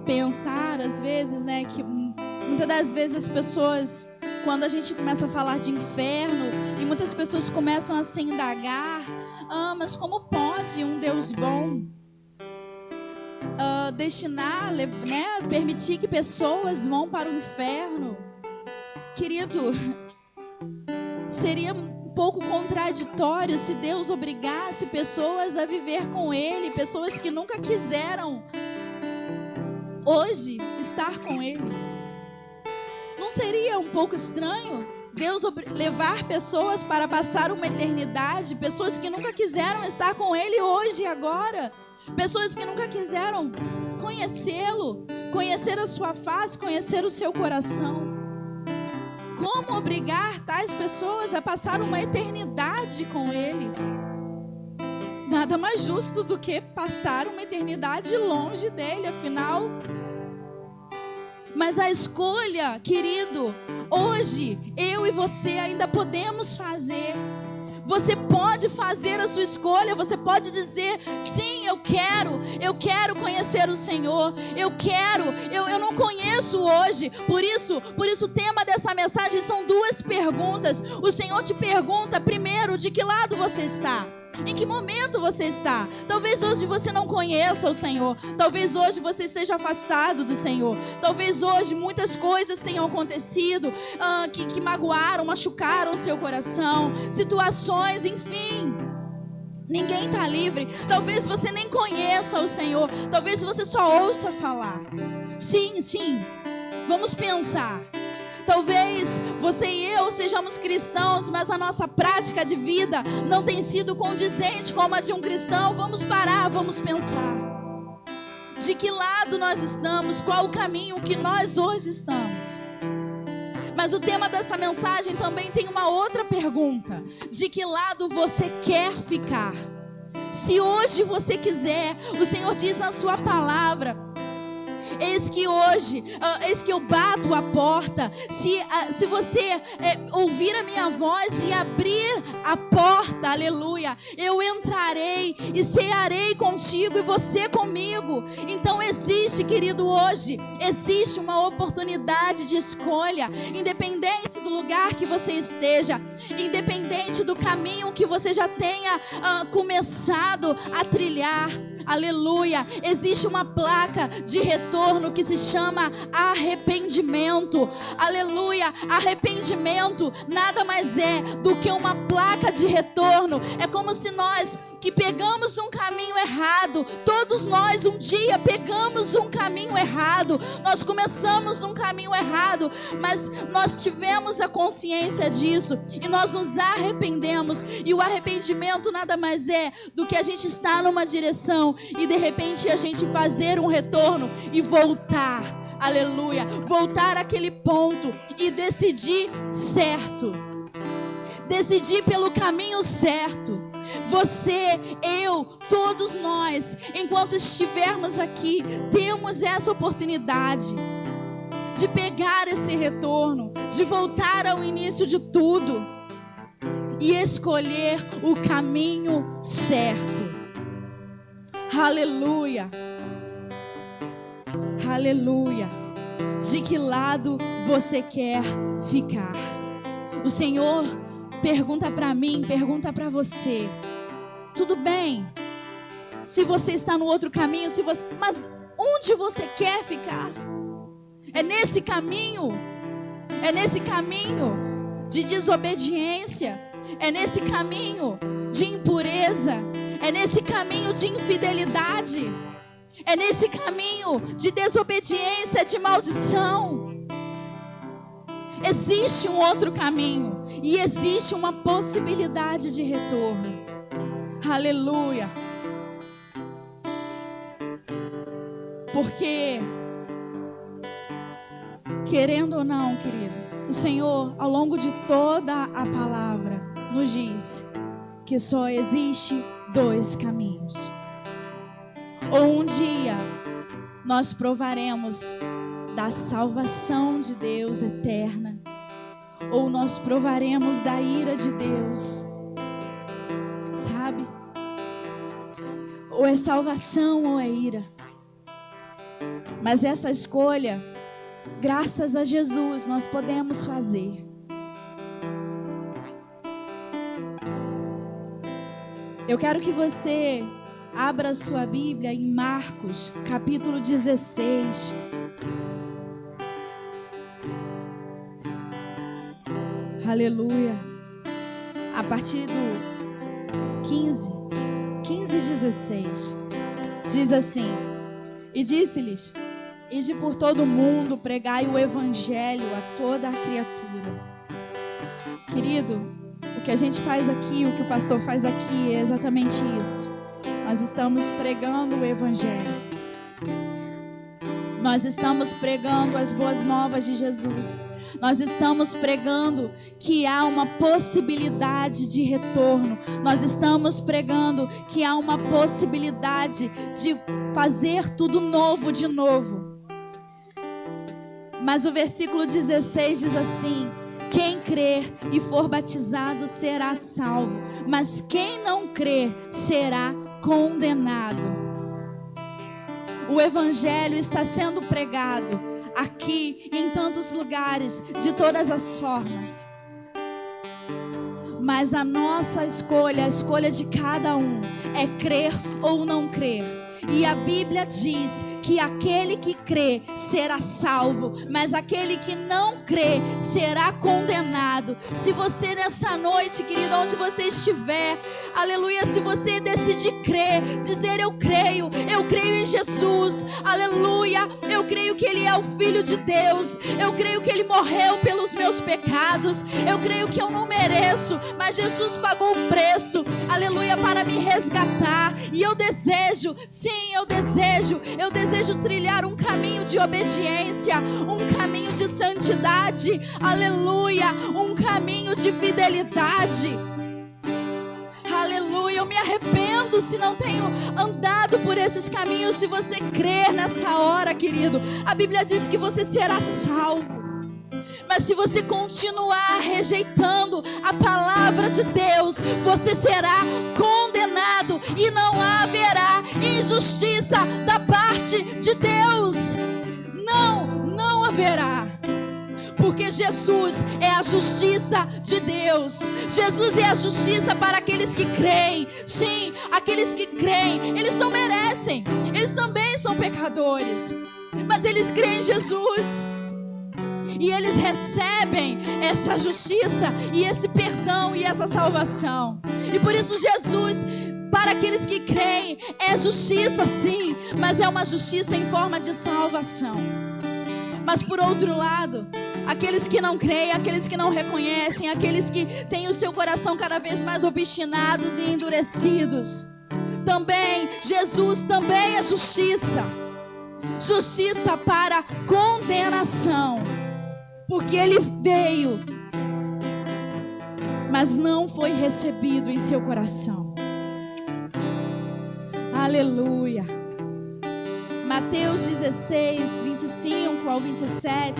pensar às vezes, né, que muitas das vezes as pessoas, quando a gente começa a falar de inferno, e muitas pessoas começam a se indagar: mas como pode um Deus bom destinar, né, permitir que pessoas vão para o inferno? Querido, seria um pouco contraditório se Deus obrigasse pessoas a viver com Ele, pessoas que nunca quiseram hoje estar com Ele. Não seria um pouco estranho Deus levar pessoas para passar uma eternidade, pessoas que nunca quiseram estar com Ele hoje e agora, pessoas que nunca quiseram conhecê-lo, conhecer a sua face, conhecer o seu coração? Como obrigar tais pessoas a passar uma eternidade com Ele? Nada mais justo do que passar uma eternidade longe dele, afinal. Mas a escolha, querido, hoje eu e você ainda podemos fazer. Você pode fazer a sua escolha, você pode dizer: sim, eu quero conhecer o Senhor, eu não conheço hoje. Por isso o tema dessa mensagem são duas perguntas. O Senhor te pergunta, primeiro, de que lado você está? Em que momento você está? Talvez hoje você não conheça o Senhor. Talvez hoje você esteja afastado do Senhor. Talvez hoje muitas coisas tenham acontecido que magoaram, machucaram o seu coração. Situações, enfim. Ninguém está livre. Talvez você nem conheça o Senhor. Talvez você só ouça falar. Sim. Vamos pensar. Talvez você e eu sejamos cristãos, mas a nossa prática de vida não tem sido condizente com a de um cristão. Vamos parar, vamos pensar. De que lado nós estamos? Qual o caminho que nós hoje estamos? Mas o tema dessa mensagem também tem uma outra pergunta: de que lado você quer ficar? Se hoje você quiser, o Senhor diz na sua palavra: eis que eu bato a porta. Se você ouvir a minha voz e abrir a porta, aleluia, eu entrarei e cearei contigo e você comigo. Então existe, querido, hoje existe uma oportunidade de escolha, independente do lugar que você esteja, independente do caminho que você já tenha começado a trilhar. Aleluia, existe uma placa de retorno que se chama arrependimento. Aleluia, arrependimento nada mais é do que uma placa de retorno. É como se nós que pegamos um caminho errado, todos nós um dia pegamos um caminho errado, nós começamos um caminho errado, mas nós tivemos a consciência disso e nós nos arrependemos. E o arrependimento nada mais é do que a gente estar numa direção e de repente a gente fazer um retorno e voltar, aleluia, voltar àquele ponto e decidir certo, decidir pelo caminho certo. Você, eu, todos nós, enquanto estivermos aqui, temos essa oportunidade de pegar esse retorno, de voltar ao início de tudo e escolher o caminho certo. Aleluia. Aleluia. De que lado você quer ficar? O Senhor pergunta para mim, pergunta para você. Tudo bem, se você está no outro caminho, mas onde você quer ficar? É nesse caminho? É nesse caminho de desobediência? É nesse caminho de impureza? É nesse caminho de infidelidade? É nesse caminho de desobediência, de maldição? Existe um outro caminho e existe uma possibilidade de retorno. Aleluia. Porque, querendo ou não, querido, o Senhor, ao longo de toda a palavra, nos diz que só existe 2 caminhos. Ou um dia nós provaremos da salvação de Deus eterna, ou nós provaremos da ira de Deus, sabe? Ou é salvação ou é ira. Mas essa escolha, graças a Jesus, nós podemos fazer. Eu quero que você abra a sua Bíblia em Marcos, capítulo 16. Aleluia. A partir do 15 e 16. Diz assim: E disse-lhes: Ide por todo o mundo, pregai o evangelho a toda a criatura. Querido, o que a gente faz aqui, o que o pastor faz aqui é exatamente isso. Nós estamos pregando o evangelho. Nós estamos pregando as boas novas de Jesus. Nós estamos pregando que há uma possibilidade de retorno. Nós estamos pregando que há uma possibilidade de fazer tudo novo de novo. Mas o versículo 16 diz assim: quem crer e for batizado será salvo, mas quem não crer será condenado. O evangelho está sendo pregado aqui e em tantos lugares, de todas as formas. Mas a nossa escolha, a escolha de cada um, é crer ou não crer. E a Bíblia diz que aquele que crê será salvo, mas aquele que não crê será condenado. Se você nessa noite, querido, onde você estiver, aleluia, se você decidir crer, dizer eu creio em Jesus, aleluia, eu creio que Ele é o Filho de Deus, eu creio que Ele morreu pelos meus pecados, eu creio que eu não mereço, mas Jesus pagou o preço, aleluia, para me resgatar. E eu desejo, sim, eu desejo trilhar um caminho de obediência, um caminho de santidade, aleluia, um caminho de fidelidade. Aleluia, eu me arrependo se não tenho andado por esses caminhos. Se você crer nessa hora, querido, a Bíblia diz que você será salvo. Mas se você continuar rejeitando a palavra de Deus, você será condenado e não haverá injustiça da parte de Deus. Não haverá. Porque Jesus é a justiça de Deus. Jesus é a justiça para aqueles que creem. Sim, aqueles que creem, eles não merecem. Eles também são pecadores. Mas eles creem em Jesus. E eles recebem essa justiça e esse perdão e essa salvação. E por isso Jesus, para aqueles que creem, é justiça sim, mas é uma justiça em forma de salvação. Mas por outro lado, aqueles que não creem, aqueles que não reconhecem, aqueles que têm o seu coração cada vez mais obstinados e endurecidos, também, Jesus também é justiça. Justiça para condenação. Porque Ele veio, mas não foi recebido em seu coração. Aleluia. Mateus 16, 25 ao 27,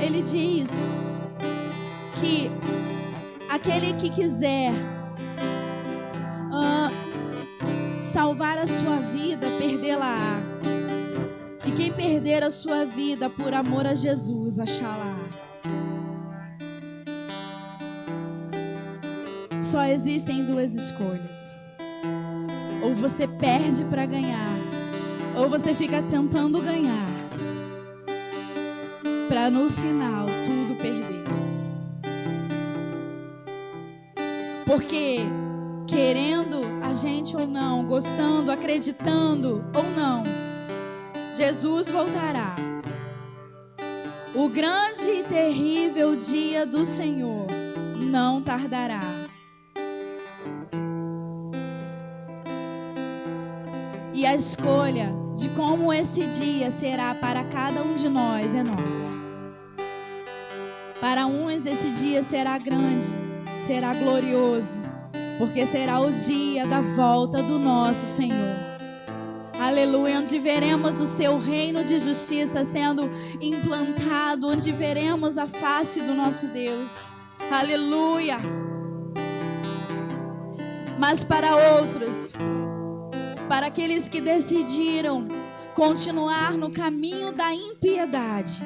ele diz que aquele que quiser salvar a sua vida, perdê-la-á. E quem perder a sua vida por amor a Jesus, achá-la-á. Só existem duas escolhas. Ou você perde para ganhar, ou você fica tentando ganhar, para no final tudo perder. Porque querendo a gente ou não, gostando, acreditando ou não, Jesus voltará. O grande e terrível dia do Senhor não tardará. E a escolha de como esse dia será para cada um de nós é nossa. Para uns esse dia será grande, será glorioso, porque será o dia da volta do nosso Senhor. Aleluia, onde veremos o seu reino de justiça sendo implantado, onde veremos a face do nosso Deus. Aleluia. Mas para outros, para aqueles que decidiram continuar no caminho da impiedade,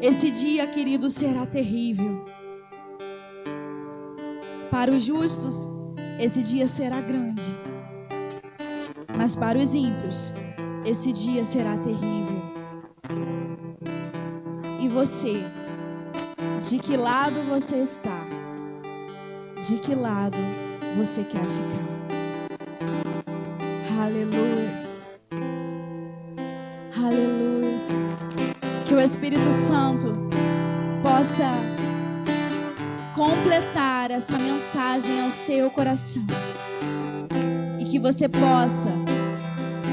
esse dia, querido, será terrível. Para os justos, esse dia será grande. Mas para os ímpios, esse dia será terrível. E você, de que lado você está? De que lado você quer ficar? Aleluias. Aleluias. Que o Espírito Santo possa completar essa mensagem ao seu coração. E que você possa,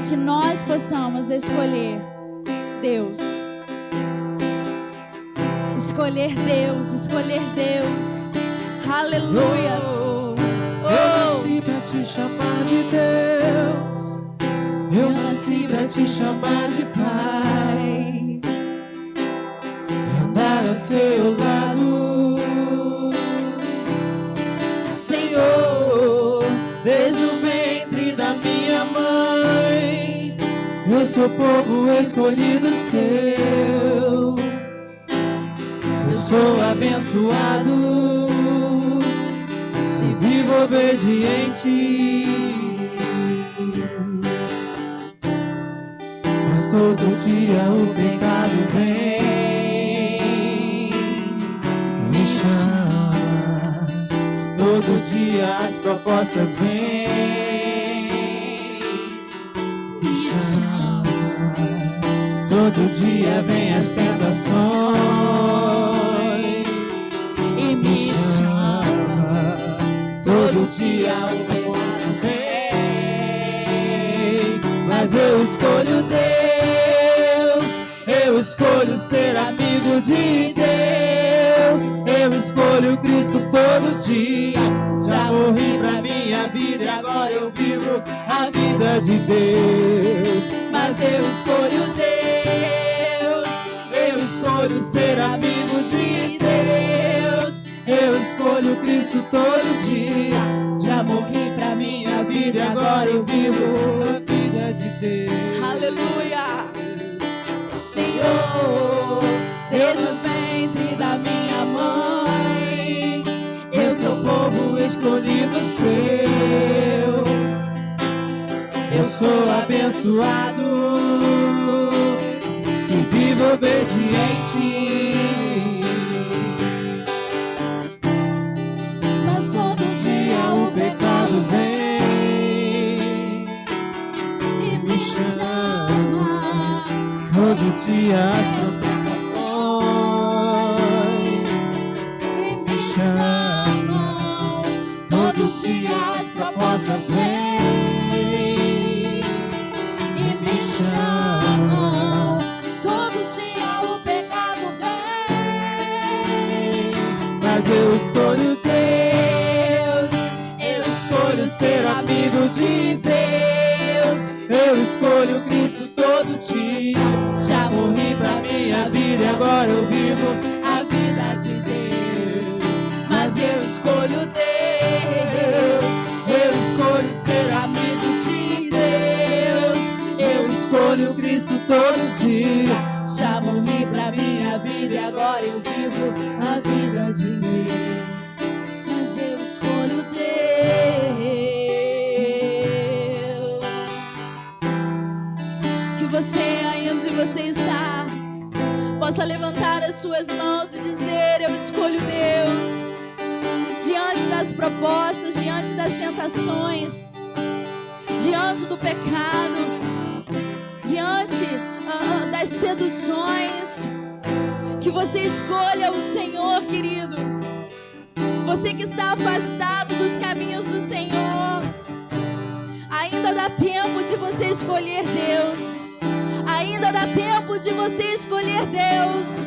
que nós possamos escolher Deus. Escolher Deus, escolher Deus. Aleluias. Eu nasci pra te chamar de Deus. Eu nasci pra te chamar de Pai. E andar ao seu lado, Senhor, desde o ventre da minha mãe. Eu sou povo escolhido seu. Eu sou abençoado se vivo obediente. Mas todo dia o pecado vem me chama. Todo dia as propostas vêm me chama. Todo dia vem as tentações e me chama. Todo dia o pecado vem, mas eu escolho Deus. Eu escolho ser amigo de Deus. Eu escolho Cristo todo dia. Já morri pra minha vida e agora eu vivo a vida de Deus. Mas eu escolho Deus. Eu escolho ser amigo de Deus. Eu escolho Cristo todo dia. Já morri pra minha vida e agora eu vivo a vida de Deus. Aleluia. Senhor, desde o ventre da minha mãe, eu sou povo escolhido seu. Eu sou abençoado se vivo obediente. Todo dia as provocações me chamam. Todo dia as propostas vêm e me chamam. Todo dia o pecado vem, mas eu escolho Deus. Eu escolho ser amigo de Deus. Eu escolho Cristo todo dia. Já morri pra minha vida e agora eu vivo a vida de Deus. Mas eu escolho Deus. Eu escolho ser amigo de Deus. Eu escolho Cristo todo dia. Já morri pra minha vida e agora eu vivo a vida de Deus. Mas eu escolho Deus. Que você, aí onde você está, possa levantar as suas mãos e dizer: eu escolho Deus. Diante das propostas, diante das tentações, diante do pecado, diante das seduções, que você escolha o Senhor, querido. Você que está afastado dos caminhos do Senhor, ainda dá tempo de você escolher Deus. Ainda dá tempo de você escolher Deus.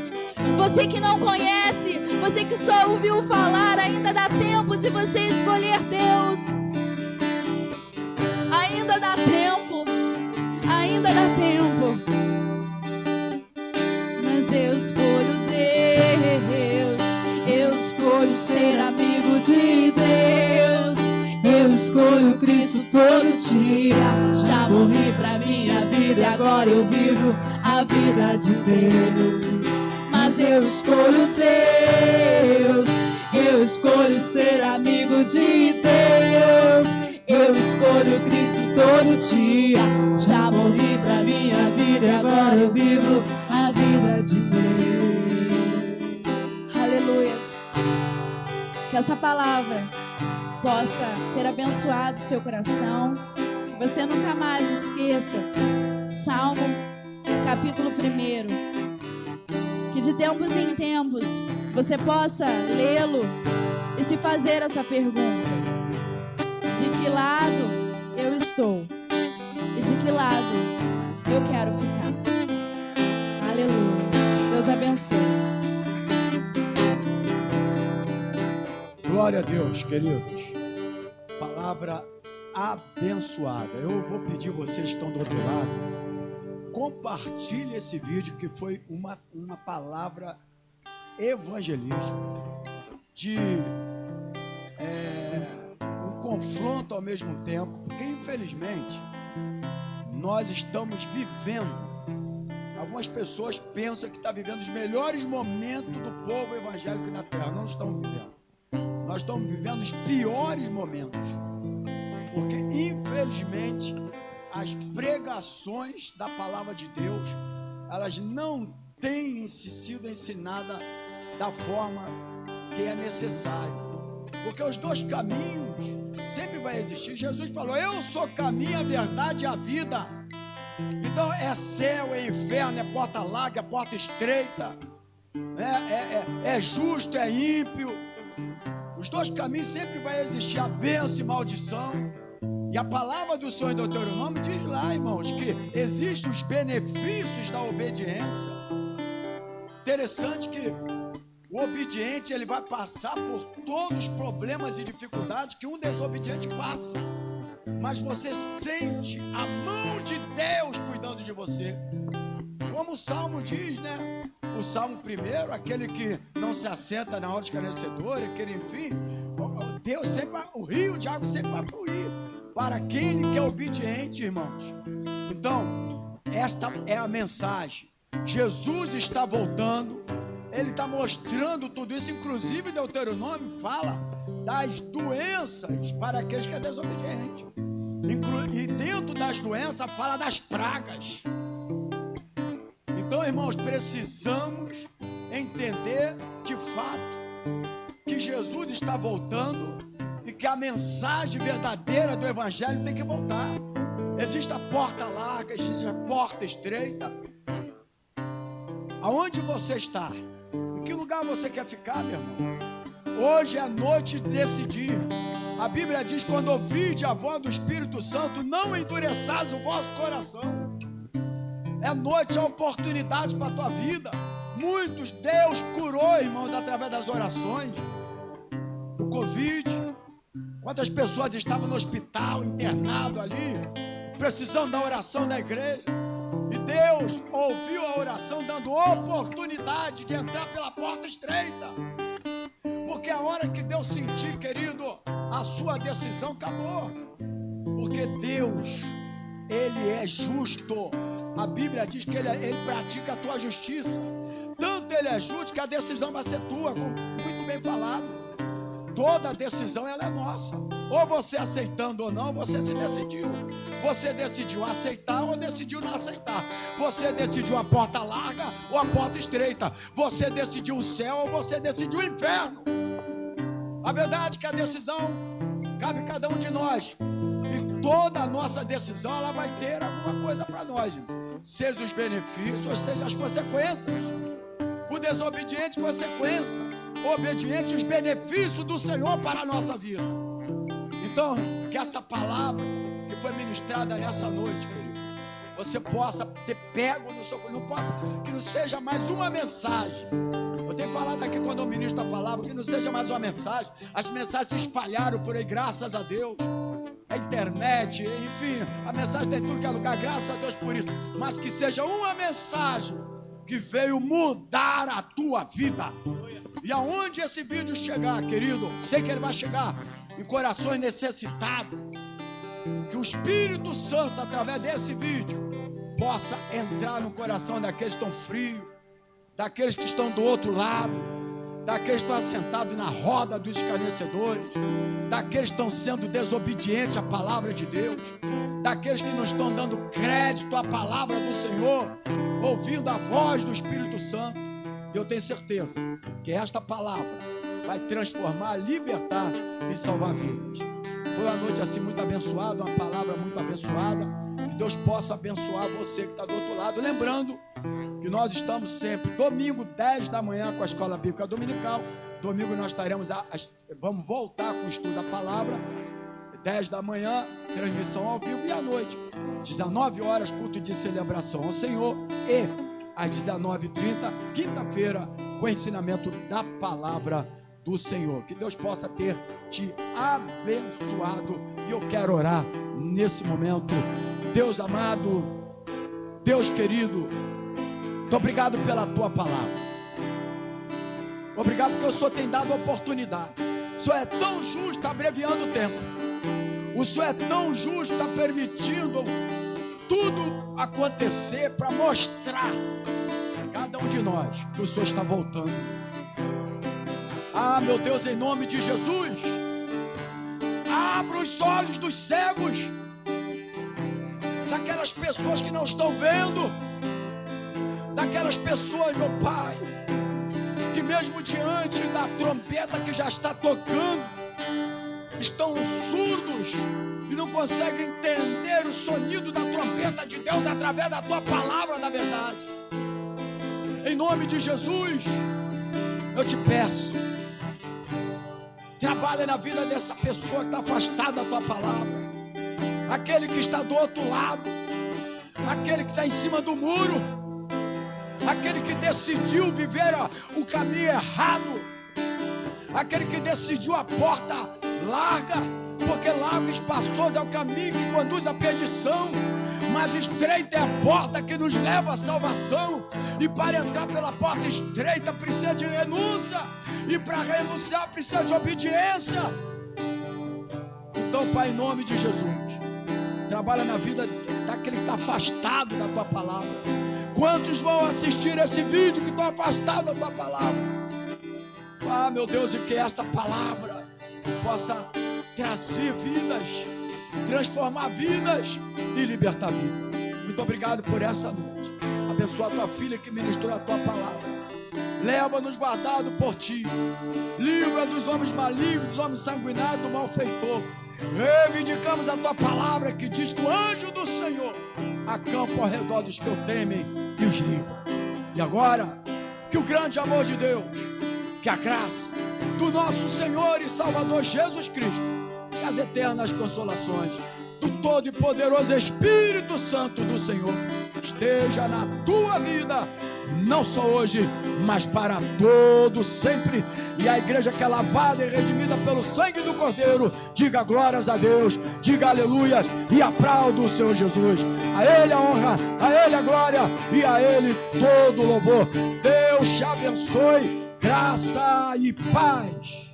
Você que não conhece, você que só ouviu falar, ainda dá tempo de você escolher Deus. Ainda dá tempo. Ainda dá tempo. Mas eu escolho Deus. Eu escolho ser amigo de Deus. Eu escolho Cristo todo dia. Já morri pra minha vida e agora eu vivo a vida de Deus. Mas eu escolho Deus. Eu escolho ser amigo de Deus. Eu escolho Cristo todo dia. Já morri pra minha vida e agora eu vivo a vida de Deus. Aleluias. Que essa palavra possa ter abençoado o seu coração. Que você nunca mais esqueça Salmo capítulo 1. Que de tempos em tempos você possa lê-lo e se fazer essa pergunta: de que lado eu estou? E de que lado eu quero ficar? Aleluia. Deus abençoe. Glória a Deus, queridos. Palavra abençoada. Eu vou pedir vocês que estão do outro lado, compartilhe esse vídeo, que foi uma palavra evangelística, de um confronto ao mesmo tempo, porque infelizmente nós estamos vivendo, algumas pessoas pensam que estão vivendo os melhores momentos do povo evangélico na terra. Não estamos vivendo. Nós estamos vivendo os piores momentos, porque infelizmente as pregações da palavra de Deus, elas não têm sido ensinadas da forma que é necessário, porque os dois caminhos sempre vai existir. Jesus falou: eu sou o caminho, a verdade e a vida. Então é céu, é inferno, é porta larga, é porta estreita, é justo, é ímpio. Os dois caminhos sempre vai existir, a bênção e maldição. E a palavra do Senhor em Deuteronômio diz lá, irmãos, que existem os benefícios da obediência. Interessante que o obediente, ele vai passar por todos os problemas e dificuldades que um desobediente passa. Mas você sente a mão de Deus cuidando de você. Como o Salmo diz, né? O Salmo 1, aquele que não se assenta na roda escarnecedora, aquele, enfim, Deus sempre, o rio de água sempre vai fluir para aquele que é obediente, irmãos. Então, esta é a mensagem. Jesus está voltando, ele está mostrando tudo isso. Inclusive, Deuteronômio fala das doenças para aqueles que é desobediente. E dentro das doenças fala das pragas. Então, irmãos, precisamos entender de fato que Jesus está voltando e que a mensagem verdadeira do Evangelho tem que voltar. Existe a porta larga, existe a porta estreita. Aonde você está? Em que lugar você quer ficar, meu irmão? Hoje é a noite de decidir. A Bíblia diz: quando ouvide a voz do Espírito Santo, não endureçais o vosso coração. É noite, é oportunidade para a tua vida. Muitos Deus curou, irmãos, através das orações. O Covid, quantas pessoas estavam no hospital, internado ali, precisando da oração da igreja. E Deus ouviu a oração, dando oportunidade de entrar pela porta estreita. Porque a hora que Deus sentir, querido, a sua decisão acabou. Porque Deus, Ele é justo. A Bíblia diz que Ele pratica a tua justiça. Tanto Ele é justo que a decisão vai ser tua, como muito bem falado. Toda decisão ela é nossa. Ou você aceitando ou não, você se decidiu. Você decidiu aceitar ou decidiu não aceitar. Você decidiu a porta larga ou a porta estreita. Você decidiu o céu ou você decidiu o inferno. A verdade é que a decisão cabe a cada um de nós. E toda a nossa decisão ela vai ter alguma coisa para nós. Seja os benefícios, ou seja as consequências. O desobediente, consequência. O obediente, os benefícios do Senhor para a nossa vida. Então, que essa palavra que foi ministrada nessa noite, querido, você possa ter pego no seu coração, que não seja mais uma mensagem. Eu tenho falado aqui quando eu ministro a palavra, que não seja mais uma mensagem. As mensagens se espalharam por aí, graças a Deus. A internet, enfim, a mensagem tem tudo que é lugar, graças a Deus por isso. Mas que seja uma mensagem que veio mudar a tua vida. E aonde esse vídeo chegar, querido, sei que ele vai chegar em corações necessitados. Que o Espírito Santo, através desse vídeo, possa entrar no coração daqueles que estão frios, daqueles que estão do outro lado, daqueles que estão assentados na roda dos escarnecedores, daqueles que estão sendo desobedientes à palavra de Deus, daqueles que não estão dando crédito à palavra do Senhor, ouvindo a voz do Espírito Santo. E eu tenho certeza que esta palavra vai transformar, libertar e salvar vidas. Foi uma noite assim muito abençoada, uma palavra muito abençoada. Que Deus possa abençoar você que está do outro lado. Lembrando que nós estamos sempre, domingo, 10 da manhã, com a Escola Bíblica Dominical. Domingo nós estaremos, vamos voltar com o estudo da palavra. 10 da manhã, transmissão ao vivo. E à noite, 19 horas, culto de celebração ao Senhor. E às 19h30, quinta-feira, com o ensinamento da palavra do Senhor. Que Deus possa ter te abençoado. E eu quero orar nesse momento. Deus amado, Deus querido, muito obrigado pela tua palavra. Obrigado porque o Senhor tem dado oportunidade. O Senhor é tão justo, está abreviando o tempo. O Senhor é tão justo, está permitindo tudo acontecer para mostrar a cada um de nós que o Senhor está voltando. Ah, meu Deus, em nome de Jesus, abra os olhos dos cegos, daquelas pessoas que não estão vendo, daquelas pessoas, meu Pai, que mesmo diante da trombeta que já está tocando, estão surdos e não conseguem entender o sonido da trombeta de Deus através da tua palavra da verdade. Em nome de Jesus, eu te peço, trabalha na vida dessa pessoa que está afastada da tua palavra, aquele que está do outro lado, aquele que está em cima do muro, aquele que decidiu viver o caminho errado, aquele que decidiu a porta larga, porque largo e espaçoso é o caminho que conduz à perdição, mas estreita é a porta que nos leva à salvação. E para entrar pela porta estreita precisa de renúncia, e para renunciar precisa de obediência. Então, Pai, em nome de Jesus, trabalha na vida daquele que está afastado da tua palavra. Quantos vão assistir esse vídeo que estão afastados da tua palavra? Ah, meu Deus, e que esta palavra possa trazer vidas, transformar vidas e libertar vidas. Muito obrigado por essa noite. Abençoa a tua filha que ministrou a tua palavra. Leva-nos guardado por ti. Livra dos homens malignos, dos homens sanguinários, do malfeitor. Reivindicamos a tua palavra que diz que o anjo do Senhor acampa ao redor dos que o temem e os livra. E agora, que o grande amor de Deus, que a graça do nosso Senhor e Salvador Jesus Cristo, e as eternas consolações do todo e poderoso Espírito Santo do Senhor esteja na tua vida, não só hoje, mas para todo sempre. E a igreja que é lavada e redimida pelo sangue do Cordeiro, diga glórias a Deus, diga aleluia e aplauda o Senhor Jesus. A Ele a honra, a Ele a glória e a Ele todo o louvor. Deus te abençoe, graça e paz.